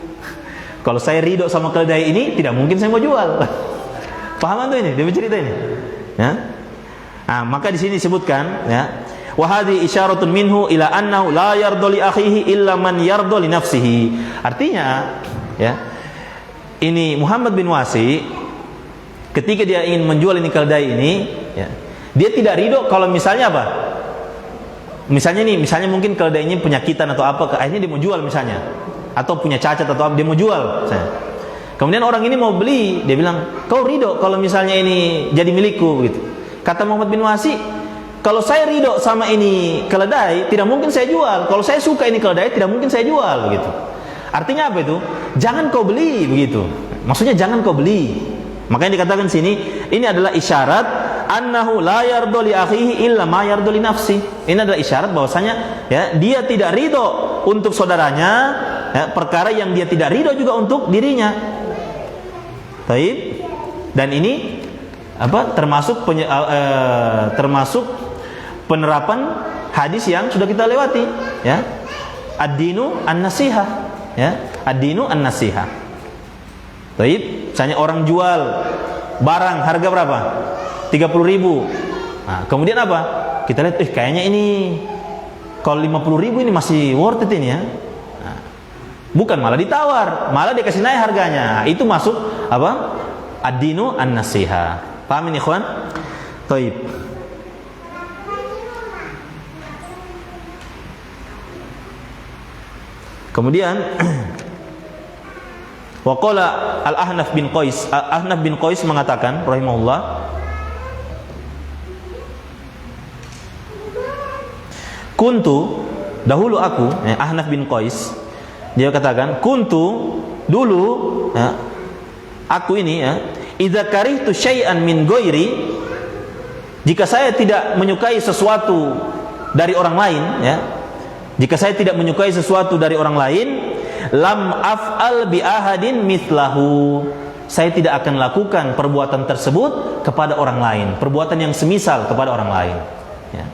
A: kalau saya ridho sama keledai ini, tidak mungkin saya mau jual. Paham tuh ini? Dia bercerita ini. Ya. Nah, maka di sini disebutkan, ya, wa hadhi isyaratun minhu ila annahu la yarda li akhihi illa man yarda li nafsihi. Artinya, ya, ini Muhammad bin Wasi ketika dia ingin menjual ini keledai ini, ya, dia tidak ridho kalau misalnya apa? Misalnya mungkin keledainya penyakitan atau apa, akhirnya dia mau jual misalnya, atau punya cacat atau apa, dia mau jual misalnya. Kemudian orang ini mau beli, dia bilang, "Kau ridho kalau misalnya ini jadi milikku?" gitu. Kata Muhammad bin Wasi, "Kalau saya ridho sama ini keledai, tidak mungkin saya jual. Kalau saya suka ini keledai, tidak mungkin saya jual." Begitu. Artinya apa itu? Jangan kau beli begitu. Maksudnya jangan kau beli. Makanya dikatakan sini, ini adalah isyarat annahu la yarda li akhihi illa ma yarda li nafsi. Ini adalah isyarat bahwasanya, ya, dia tidak ridho untuk saudaranya, ya, perkara yang dia tidak ridho juga untuk dirinya. Baik. Dan ini termasuk penerapan hadis yang sudah kita lewati, ya. Ad-dinu an-nasihah, ya. Ad-dinu an-nasihah. Baik, misalnya orang jual barang harga berapa? 30.000. Nah, kemudian apa? Kita lihat, kayaknya ini kalau 50.000 ini masih worth it ini, ya. Nah, bukan malah ditawar, malah dikasih naik harganya. Itu masuk apa? Ad-dinu an-nasihah. Paham ini, ikhwan? Baik. Kemudian waqala Al-Ahnaf bin Qais mengatakan rahimahullah, kuntu, dahulu aku, Ahnaf bin Qais, dia katakan, kuntu, dulu, ya, aku ini, ya, idza karihtu syai'an min ghairi, jika saya tidak menyukai sesuatu dari orang lain, ya, jika saya tidak menyukai sesuatu dari orang lain, lam af'al bi ahadin mithlahu, saya tidak akan lakukan perbuatan tersebut kepada orang lain, perbuatan yang semisal kepada orang lain, ya.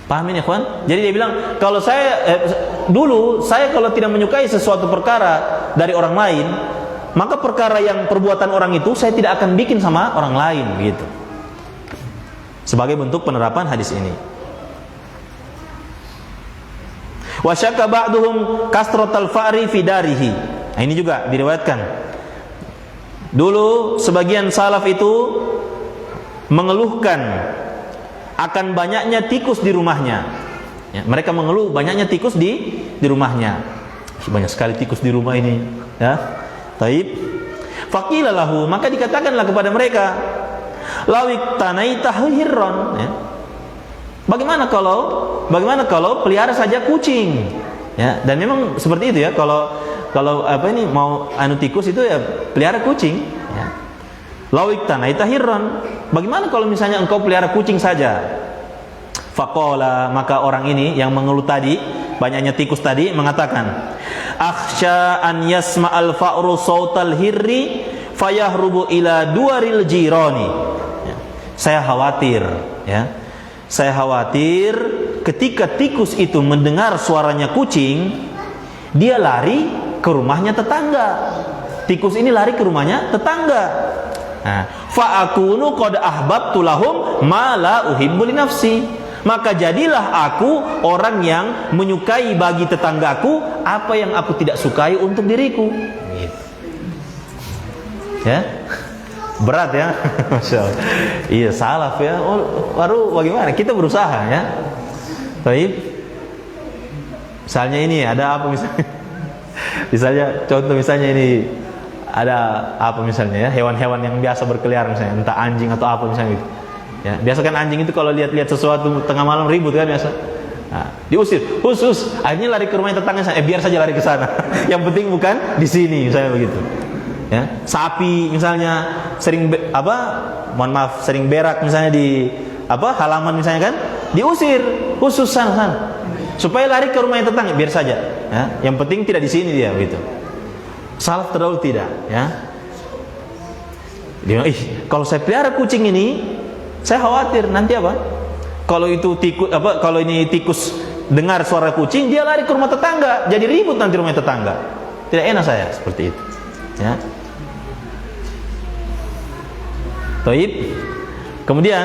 A: Paham ini, ikhwan? Jadi dia bilang, kalau saya dulu saya kalau tidak menyukai sesuatu perkara dari orang lain, maka perkara yang perbuatan orang itu saya tidak akan bikin sama orang lain, begitu. Sebagai bentuk penerapan hadis ini. Wa syakka ba'duhum kasratal fa'ri fi darihi. Nah, ini juga diriwayatkan. Dulu sebagian salaf itu mengeluhkan akan banyaknya tikus di rumahnya. Ya, mereka mengeluh banyaknya tikus di rumahnya. Banyak sekali tikus di rumah ini, ya. Taib. Faqila lahu, maka dikatakanlah kepada mereka, lawik tanaitahu hirron, ya. Bagaimana kalau pelihara saja kucing, ya. Dan memang seperti itu ya, kalau mau tikus itu ya pelihara kucing, ya. Lawik tanaitahu hirron, bagaimana kalau misalnya engkau pelihara kucing saja? Faqala, maka orang ini yang mengeluh tadi, banyaknya tikus tadi, mengatakan, akhsha an yasma'al fa'ru sautal hirri fayahrubu ila duaril jirani. Ya. Saya khawatir ketika tikus itu mendengar suaranya kucing, dia lari ke rumahnya tetangga. Tikus ini lari ke rumahnya tetangga. Nah, fa akunu qad ahbabtu lahum ma la uhibbu li nafsi. Maka jadilah aku orang yang menyukai bagi tetanggaku apa yang aku tidak sukai untuk diriku. Ya, berat ya, Masya Allah. Iya, salaf ya. Baru bagaimana? Kita berusaha ya. Baik. Misalnya ini ada apa misalnya? Misalnya ini ada apa misalnya ya, hewan-hewan yang biasa berkeliaran misalnya, entah anjing atau apa misalnya gitu. Ya, biasa kan anjing itu kalau lihat sesuatu tengah malam ribut kan biasa. Nah, diusir, khusus, akhirnya lari ke rumahnya tetangga, biar saja lari ke sana. Yang penting bukan di sini, misalnya begitu. Ya, sapi misalnya sering sering berak misalnya di halaman misalnya kan, diusir khusus sana. Supaya lari ke rumahnya tetangga, biar saja. Ya, yang penting tidak di sini dia begitu. Salaf terdahulu tidak, ya. Dia, kalau saya pelihara kucing ini, saya khawatir nanti kalau ini tikus dengar suara kucing, dia lari ke rumah tetangga, jadi ribut nanti rumah tetangga. Tidak enak saya seperti itu. Ya. Taib. Kemudian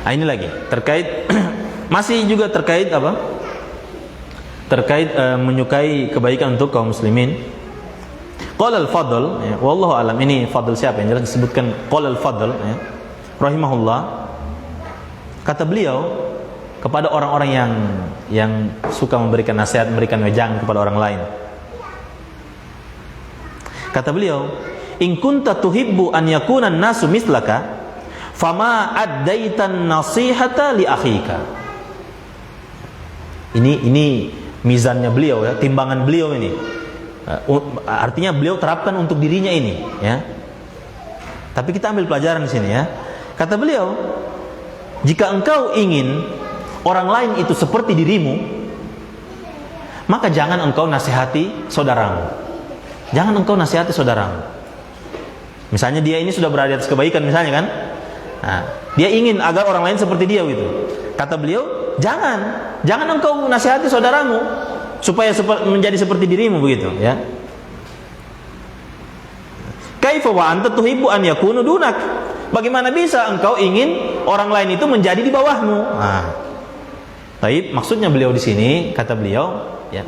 A: ini lagi terkait masih juga terkait menyukai kebaikan untuk kaum muslimin. Qala al-Fadl, ya, wallahu alam, ini Fadl siapa yang jelas disebutkan qala al-Fadl, ya, rahimahullah. Kata beliau kepada orang-orang yang suka memberikan nasihat, memberikan wejangan kepada orang lain. Kata beliau, in kunta tuhibbu an yakuna an-nasu mislaka fama addaitan nasihata li akhika. Ini mizannya beliau ya, timbangan beliau ini. Artinya beliau terapkan untuk dirinya ini, ya. Tapi kita ambil pelajaran di sini ya. Kata beliau, jika engkau ingin orang lain itu seperti dirimu, maka jangan engkau nasihati saudaramu. Jangan engkau nasihati saudaramu. Misalnya dia ini sudah berada di atas kebaikan misalnya kan. Nah, dia ingin agar orang lain seperti dia gitu. Kata beliau, jangan engkau nasihati saudaramu supaya menjadi seperti dirimu begitu, ya. Kaifa wa anta tuhibbu an yakunu dunak? Bagaimana bisa engkau ingin orang lain itu menjadi di bawahmu? Nah, taib, maksudnya beliau di sini, kata beliau, ya.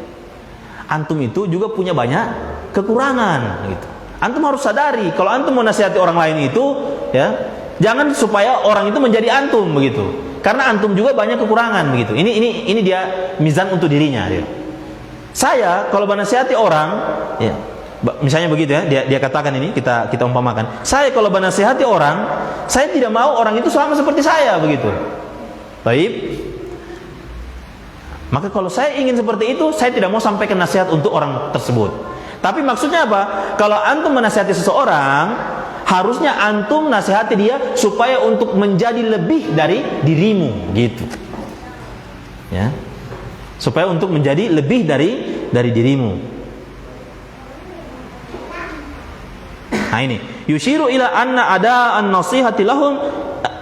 A: Antum itu juga punya banyak kekurangan gitu. Antum harus sadari kalau antum mau nasihati orang lain itu, ya, jangan supaya orang itu menjadi antum begitu. Karena antum juga banyak kekurangan begitu. Ini dia mizan untuk dirinya dia. Saya kalau menasihati orang, ya, misalnya begitu ya, dia katakan ini, kita umpamakan. Saya kalau menasihati orang, saya tidak mau orang itu sama seperti saya begitu. Baik. Maka kalau saya ingin seperti itu, saya tidak mau sampaikan nasihat untuk orang tersebut. Tapi maksudnya apa? Kalau antum menasihati seseorang, harusnya antum nasihati dia supaya untuk menjadi lebih dari dirimu gitu. Ya. Supaya untuk menjadi lebih dari dirimu. Nah ini, yushiru ila anna ada an-nasihati lahum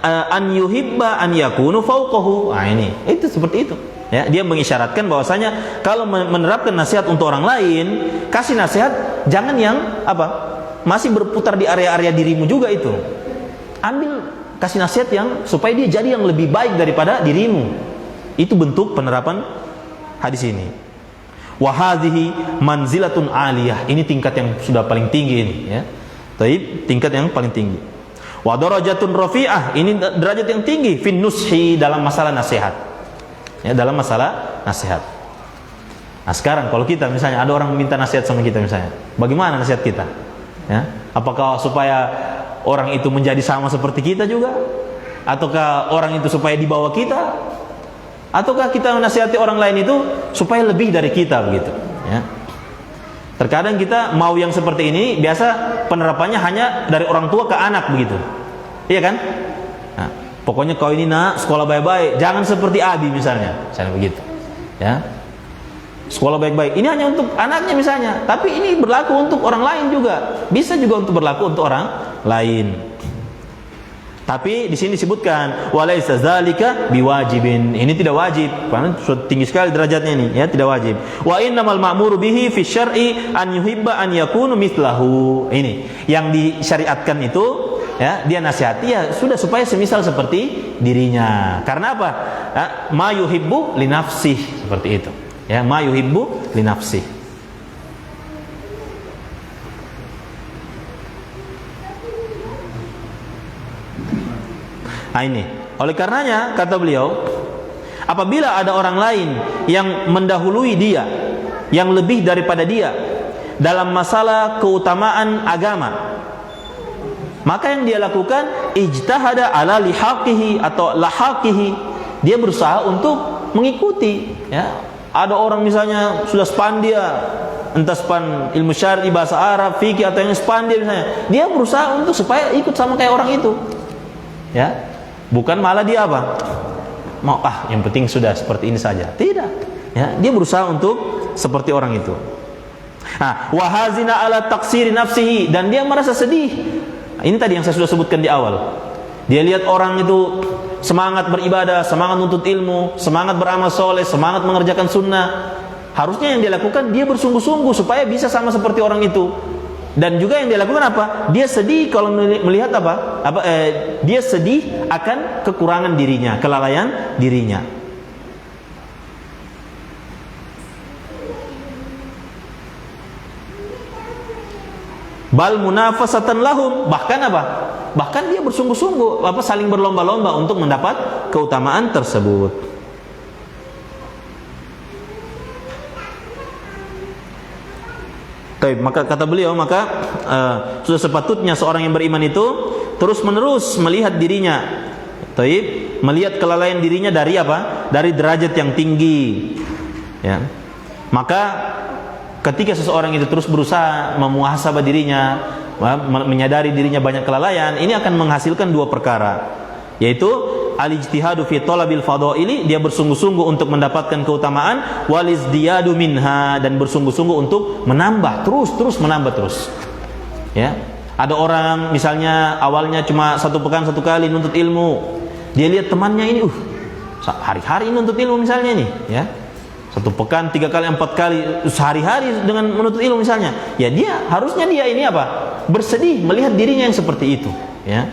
A: an yuhibba an yakunu fawqahu. Nah ini, itu seperti itu. Ya, dia mengisyaratkan bahwasanya kalau menerapkan nasihat untuk orang lain, kasih nasihat jangan yang masih berputar di area-area dirimu juga itu. Ambil kasih nasihat yang supaya dia jadi yang lebih baik daripada dirimu. Itu bentuk penerapan hadis ini. Wa hadhihi manzilatun aliyah. Ini tingkat yang sudah paling tinggi ini, ya. Taib, tingkat yang paling tinggi. Wa darajatun rafi'ah, ini derajat yang tinggi, fin nushi, dalam masalah nasihat. Ya, dalam masalah nasihat. Nah, sekarang kalau kita misalnya ada orang minta nasihat sama kita misalnya, bagaimana nasihat kita? Ya, apakah supaya orang itu menjadi sama seperti kita juga? Ataukah orang itu supaya dibawa kita? Ataukah kita menasihati orang lain itu supaya lebih dari kita begitu? Ya. Terkadang kita mau yang seperti ini, biasa penerapannya hanya dari orang tua ke anak begitu. Iya kan? Nah, pokoknya kau ini nak sekolah baik-baik, jangan seperti Abi misalnya begitu. Ya. Sekolah baik-baik. Ini hanya untuk anaknya misalnya, tapi ini berlaku untuk orang lain juga. Bisa juga untuk berlaku untuk orang lain. Tapi di sini disebutkan walaisa zalika biwajibin. Ini tidak wajib. Karena sudah tinggi sekali derajatnya ini, ya, tidak wajib. Wa innamal ma'muru bihi fi syar'i an yuhibba an yakunu mithlahu. Ini yang disyariatkan itu, ya, dia nasihati ya sudah supaya semisal seperti dirinya. Karena apa? Ya, ma yuhibbu li nafsihi, seperti itu. Ya, ma yuhibbu li nafsihi. Nah, ini. Oleh karenanya kata beliau, apabila ada orang lain yang mendahului dia, yang lebih daripada dia dalam masalah keutamaan agama, maka yang dia lakukan ijtahada ala lihaqihi atau lahaqihi, dia berusaha untuk mengikuti, ya. Ada orang misalnya sudah spandia, entah span ilmu syar'i, bahasa Arab, fikih, atau yang spandia misalnya, dia berusaha untuk supaya ikut sama kayak orang itu, ya. Bukan malah dia apa? Mau yang penting sudah seperti ini saja. Tidak. Ya, dia berusaha untuk seperti orang itu. Nah, wa hazina ala taqsiri nafsihi, dan dia merasa sedih. Nah, ini tadi yang saya sudah sebutkan di awal. Dia lihat orang itu semangat beribadah, semangat nuntut ilmu, semangat beramal soleh, semangat mengerjakan sunnah. Harusnya yang dia lakukan, dia bersungguh-sungguh supaya bisa sama seperti orang itu. Dan juga yang dia lakukan apa? Dia sedih kalau melihat dia sedih akan kekurangan dirinya, kelalaian dirinya. Bal munafasatan lahum, bahkan apa? Bahkan dia bersungguh-sungguh saling berlomba-lomba untuk mendapat keutamaan tersebut. Maka kata beliau, sudah sepatutnya seorang yang beriman itu terus-menerus melihat dirinya, melihat kelalaian dirinya dari apa? Dari derajat yang tinggi. Ya. Maka ketika seseorang itu terus berusaha memuhasabah dirinya, menyadari dirinya banyak kelalaian, ini akan menghasilkan dua perkara, yaitu al-ijtihadu fi talabil fadaili, dia bersungguh-sungguh untuk mendapatkan keutamaan, walizdiyadu minha, dan bersungguh-sungguh untuk menambah terus menambah terus. Ya. Ada orang misalnya awalnya cuma satu pekan satu kali nuntut ilmu, dia lihat temannya ini hari-hari nuntut ilmu misalnya nih, ya. Satu pekan 3 kali 4 kali sehari-hari dengan menuntut ilmu misalnya, ya harusnya dia ini apa? Bersedih melihat dirinya yang seperti itu, ya.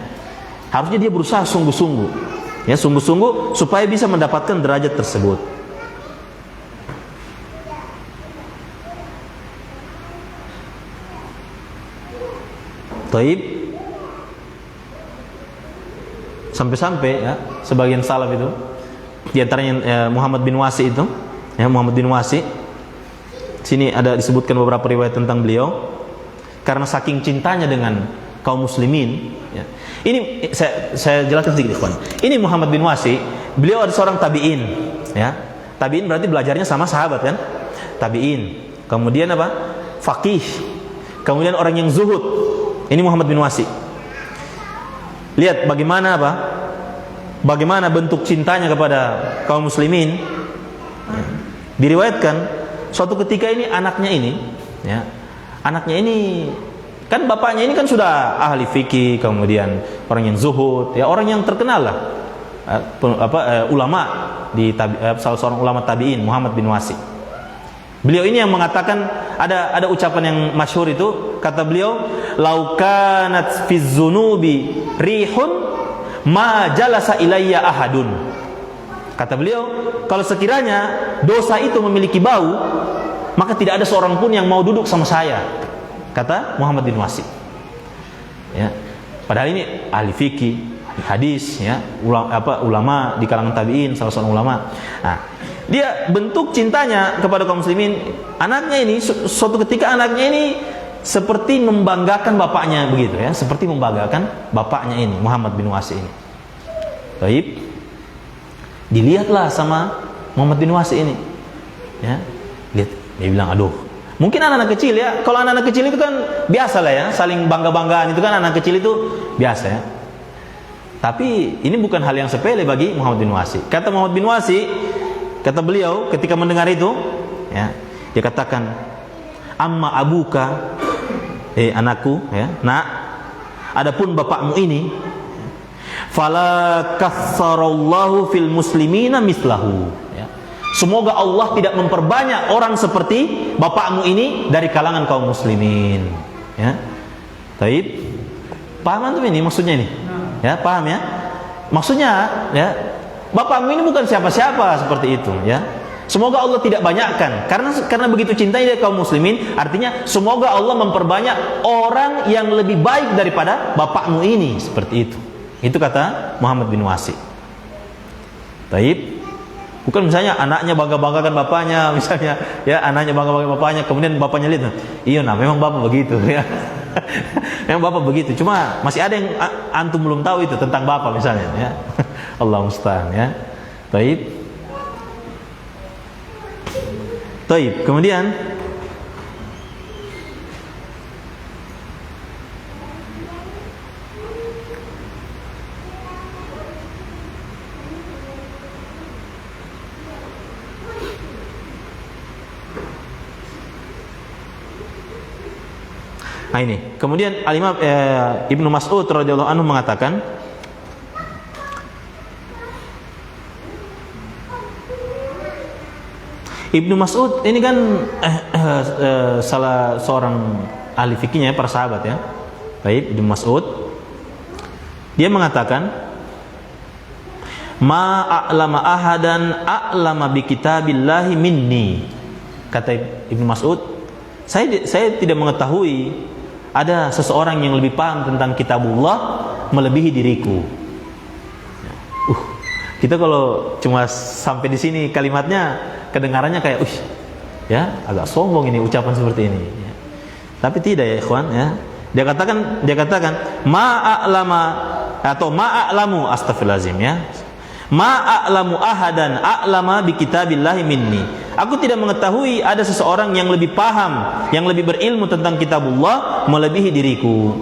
A: Harusnya dia berusaha sungguh-sungguh, ya, sungguh-sungguh supaya bisa mendapatkan derajat tersebut. Taib. Sampai-sampai, ya, sebagian salaf itu, di antaranya Muhammad bin Wasi itu, ya, Muhammad bin Wasi. Sini ada disebutkan beberapa riwayat tentang beliau, karena saking cintanya dengan kaum muslimin, ya. Ini saya jelaskan sedikit, kawan. Ini Muhammad bin Wasi, beliau ada seorang tabi'in, ya. Tabi'in berarti belajarnya sama sahabat, kan? Tabi'in. Kemudian apa? Faqih. Kemudian orang yang zuhud. Ini Muhammad bin Wasi. Lihat bagaimana apa? Bagaimana bentuk cintanya kepada kaum muslimin. Ya. Diriwayatkan suatu ketika ini anaknya ini, ya. Anaknya ini kan bapaknya ini kan sudah ahli fikih, kemudian orang yang zuhud, ya, orang yang terkenal lah, ulama di salah seorang ulama tabi'in, Muhammad bin Wasi. Beliau ini yang mengatakan, ada ucapan yang masyhur itu, kata beliau, "Lau kanat fiz zunubi rihun ma jalasa ilayya ahadun." Kata beliau, kalau sekiranya dosa itu memiliki bau, maka tidak ada seorang pun yang mau duduk sama saya. Kata Muhammad bin Wasi. Ya. Padahal ini ahli fikih, hadis, ya, ulama di kalangan tabi'in, salah seorang ulama. Nah, dia bentuk cintanya kepada kaum muslimin, anaknya ini suatu ketika anaknya ini seperti membanggakan bapaknya begitu, ya, seperti membanggakan bapaknya ini, Muhammad bin Wasi ini. Baik. Dilihatlah sama Muhammad bin Wasi ini. Ya. Lihat, dia bilang, "Aduh, mungkin anak-anak kecil, ya. Kalau anak-anak kecil itu kan biasa lah, ya, saling bangga-banggaan itu kan, anak kecil itu biasa, ya. Tapi ini bukan hal yang sepele bagi Muhammad bin Wasi. Kata Muhammad bin Wasi, kata beliau ketika mendengar itu, ya, dia katakan, "Amma abuka, anakku, ya, nak, adapun bapakmu ini, fala katsarallahu fil muslimina mislahu." Ya. Semoga Allah tidak memperbanyak orang seperti bapakmu ini dari kalangan kaum muslimin. Ya. Taib. Paham antum ini maksudnya ini? Ya, paham ya? Maksudnya, ya, bapakmu ini bukan siapa-siapa seperti itu, ya. Semoga Allah tidak banyakkan, karena begitu cintanya kaum muslimin, artinya semoga Allah memperbanyak orang yang lebih baik daripada bapakmu ini, seperti itu. Itu kata Muhammad bin Wasi. Taib. Bukan misalnya anaknya bangga-banggakan bapaknya, misalnya, ya, anaknya bangga-banggakan bapaknya, kemudian bapaknya lihat, iya, nah, memang bapak begitu, ya. Memang bapak begitu. Cuma masih ada yang antum belum tahu itu tentang bapak misalnya, ya. Allah musta'an, ya. Taib. Taib. Kemudian nah ini. Kemudian Al-Imam Ibnu Mas'ud radhiyallahu anhu mengatakan, Ibnu Mas'ud ini kan salah seorang ahli fikihnya, para sahabat, ya. Baik, Ibnu Mas'ud dia mengatakan, "Ma a'lama ahadan a'lama bi kitabillahi minni." Kata Ibnu Mas'ud, saya tidak mengetahui ada seseorang yang lebih paham tentang kitabullah melebihi diriku. Kita kalau cuma sampai di sini kalimatnya, kedengarannya kayak, ya, agak sombong ini ucapan seperti ini. Ya. Tapi tidak, ya ikhwan, ya. Dia katakan ma'a'lamu astaghfirullahalazim, ya. Ma'a'lamu ahadan a'lama bi kitabillahi minni. Aku tidak mengetahui ada seseorang yang lebih paham, yang lebih berilmu tentang kitabullah melebihi diriku.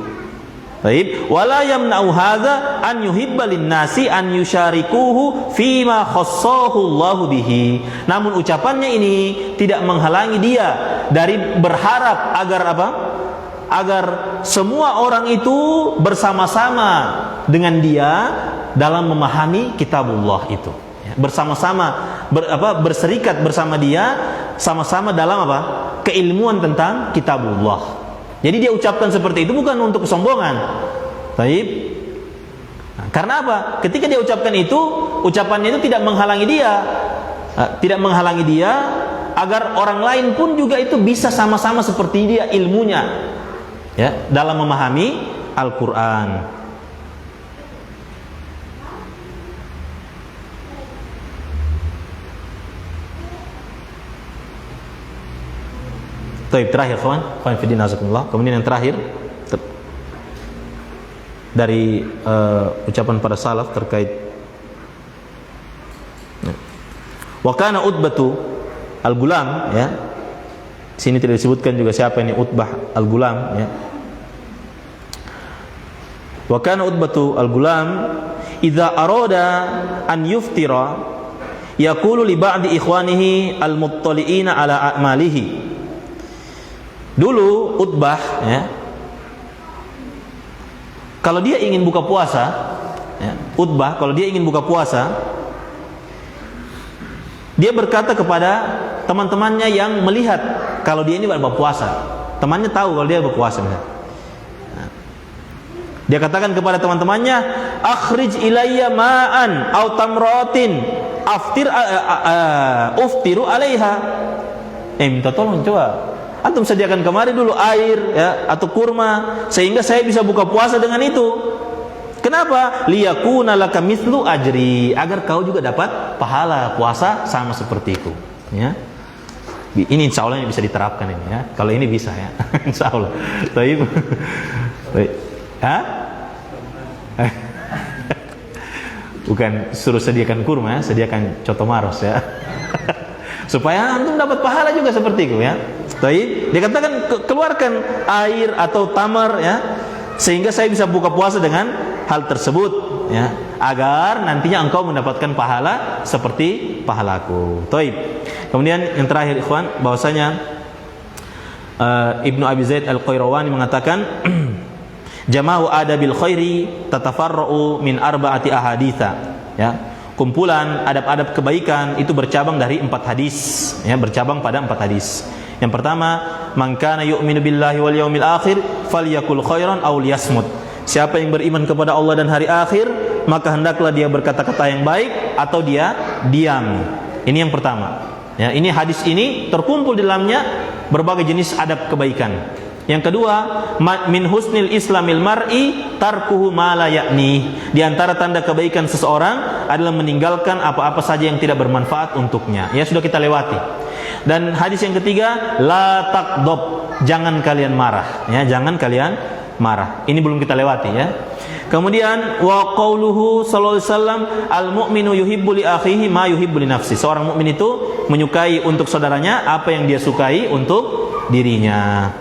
A: Baik, wala yamna'u hadza an yuhibba lin-nasi an yusyarikuhu fima khassahu Allahu bihi. Namun ucapannya ini tidak menghalangi dia dari berharap agar apa? Agar semua orang itu bersama-sama dengan dia dalam memahami kitabullah itu. Bersama-sama berserikat bersama dia, sama-sama dalam apa? Keilmuan tentang kitabullah. Jadi dia ucapkan seperti itu bukan untuk kesombongan. Taib. Nah, karena apa? Ketika dia ucapkan itu, ucapannya itu tidak menghalangi dia, agar orang lain pun juga itu bisa sama-sama seperti dia ilmunya, ya, dalam memahami Al-Qur'an. Terakhir, kawan fillah, kemudian yang terakhir dari ucapan para salaf terkait wa kana Utbatu al-Gulam, ya. Sini tidak disebutkan juga siapa ini Utbah al-Gulam, ya. Wa kana Utbatu al-Gulam idza arada an yuftira yaqulu li ba'di ikhwanihi al-muttali'ina ala a'malihi. Dulu Utbah, ya, kalau dia ingin buka puasa, ya, Utbah kalau dia ingin buka puasa, dia berkata kepada teman-temannya yang melihat kalau dia ini berbuka puasa. Temannya tahu kalau dia berpuasa. Nah, dia katakan kepada teman-temannya, akhrij ilayya ma'an aw tamratin uftiru alaiha. Minta tolong coba Antum sediakan kemari dulu air ya atau kurma sehingga saya bisa buka puasa dengan itu. Kenapa? Liyakuna laka mithlu ajri, agar kau juga dapat pahala puasa sama sepertiku, ya. Ini insya Allah ini bisa diterapkan ini ya. Kalau ini bisa ya, insya Allah. Baik. Hah? Bukan suruh sediakan kurma, sediakan coto maros ya. Supaya antum dapat pahala juga seperti itu ya. Baik, dikatakan keluarkan air atau tamar ya, sehingga saya bisa buka puasa dengan hal tersebut ya, agar nantinya engkau mendapatkan pahala seperti pahalaku. Baik. Kemudian yang terakhir ikhwan, bahwasanya Ibnu Abi Zaid Al-Qayrawani mengatakan jama'u adabil khairi tatafarra'u min arba'ati ahaditha ya. Kumpulan adab-adab kebaikan itu bercabang dari 4 hadis ya, bercabang pada 4 hadis. Yang pertama, man kana yu'minu billahi wal yaumil akhir falyakul khairan aw liyasmut. Siapa yang beriman kepada Allah dan hari akhir, maka hendaklah dia berkata-kata yang baik atau dia diam. Ini yang pertama. Ya, ini hadis ini terkumpul di dalamnya berbagai jenis adab kebaikan. Yang kedua, min husnil islamil mar'i tarkuhu ma la ya'ni. Di antara tanda kebaikan seseorang adalah meninggalkan apa-apa saja yang tidak bermanfaat untuknya. Ya, sudah kita lewati. Dan hadis yang ketiga, la taqdab, jangan kalian marah. Ya, jangan kalian marah. Ini belum kita lewati ya. Kemudian wa qauluhu sallallahu alaihi wasallam, al mu'minu yuhibbu li akhihi ma yuhibbu li nafsi. Seorang mukmin itu menyukai untuk saudaranya apa yang dia sukai untuk dirinya.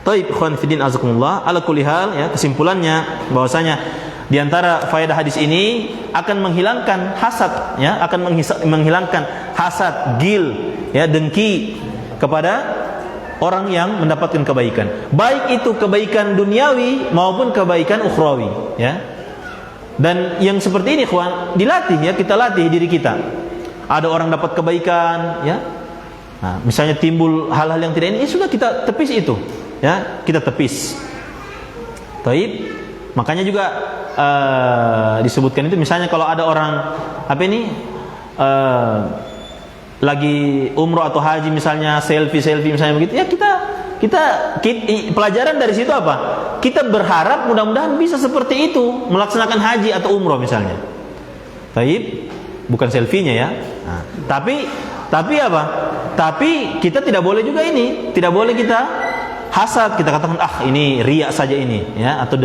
A: Taib ikhwan fillah azakumullah, ala kulli hal ya, kesimpulannya bahwasanya di antara faedah hadis ini akan menghilangkan hasad ya, akan menghilangkan hasad, gil ya, dengki kepada orang yang mendapatkan kebaikan. Baik itu kebaikan duniawi maupun kebaikan ukhrawi ya. Dan yang seperti ini ikhwan dilatih ya, kita latih diri kita. Ada orang dapat kebaikan ya. Nah, misalnya timbul hal-hal yang tidak ini, sudah kita tepis itu. Ya, kita tepis. Taib. Makanya juga disebutkan itu misalnya kalau ada orang apa ini lagi umroh atau haji misalnya selfie misalnya begitu ya, kita pelajaran dari situ apa? Kita berharap mudah-mudahan bisa seperti itu melaksanakan haji atau umroh misalnya. Taib, bukan selfie-nya ya. Nah, tapi apa? Tapi kita tidak boleh juga ini, tidak boleh kita hasad, kita katakan ini riya saja ini ya, atau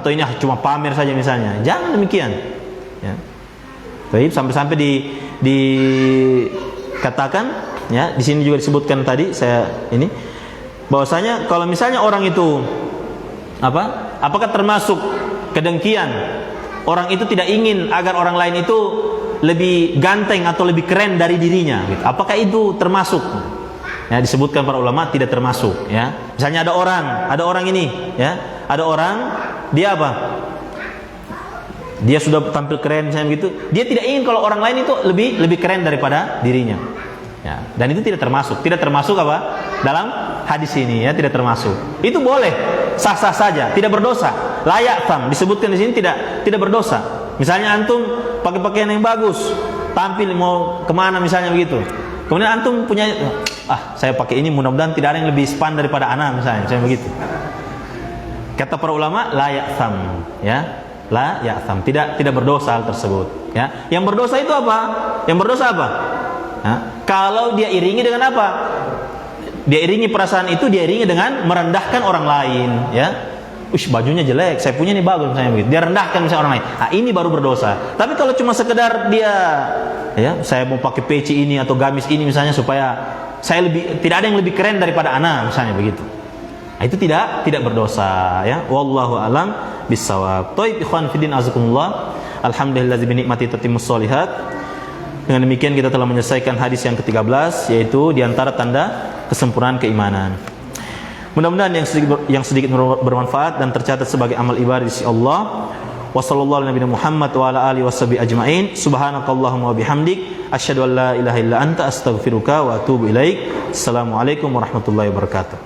A: ini cuma pamer saja misalnya. Jangan demikian ya. Baik, sampai-sampai dikatakan ya, di sini juga disebutkan tadi saya ini bahwasanya kalau misalnya orang itu apakah termasuk kedengkian, orang itu tidak ingin agar orang lain itu lebih ganteng atau lebih keren dari dirinya gitu. Apakah itu termasuk? Ya, disebutkan para ulama tidak termasuk ya. Misalnya ada orang ini ya, ada orang dia dia sudah tampil keren misalnya begitu, dia tidak ingin kalau orang lain itu lebih keren daripada dirinya ya. Dan itu tidak termasuk dalam hadis ini ya, tidak termasuk. Itu boleh, sah-sah saja, tidak berdosa. Layak tam disebutkan di sini tidak berdosa. Misalnya antum pakai pakaian yang bagus, tampil mau kemana misalnya begitu, kemudian antum punya saya pakai ini, mudah-mudahan tidak ada yang lebih span daripada ana misalnya begitu. Kata para ulama la ya'tham ya, la ya'tham, tidak berdosa hal tersebut ya. Yang berdosa itu apa? Yang berdosa apa? Kalau dia iringi dengan apa? Dia iringi perasaan itu, dia iringi dengan merendahkan orang lain ya. Bajunya jelek, saya punya ini bagus misalnya begitu. Dia rendahkan misalnya orang lain. Ini baru berdosa. Tapi kalau cuma sekedar dia ya, saya mau pakai peci ini atau gamis ini misalnya supaya saya tidak ada yang lebih keren daripada ana misalnya begitu. Itu tidak berdosa ya. Wallahu alam bissawab. Taib ikhwan fillah azakumullah. Alhamdulillazi bi nikmati tatimmus sholihat. Dengan demikian kita telah menyelesaikan hadis yang ke-13, yaitu di antara tanda kesempurnaan keimanan. Mudah-mudahan yang sedikit bermanfaat dan tercatat sebagai amal ibadah di sisi Allah. Wassallallahu ala nabiyina Muhammad wa ala alihi washabihi ajmain. Subhanakallahumma wa bihamdik asyhadu an la ilaha illa anta astaghfiruka wa atubu ilaik. Assalamualaikum warahmatullahi wabarakatuh.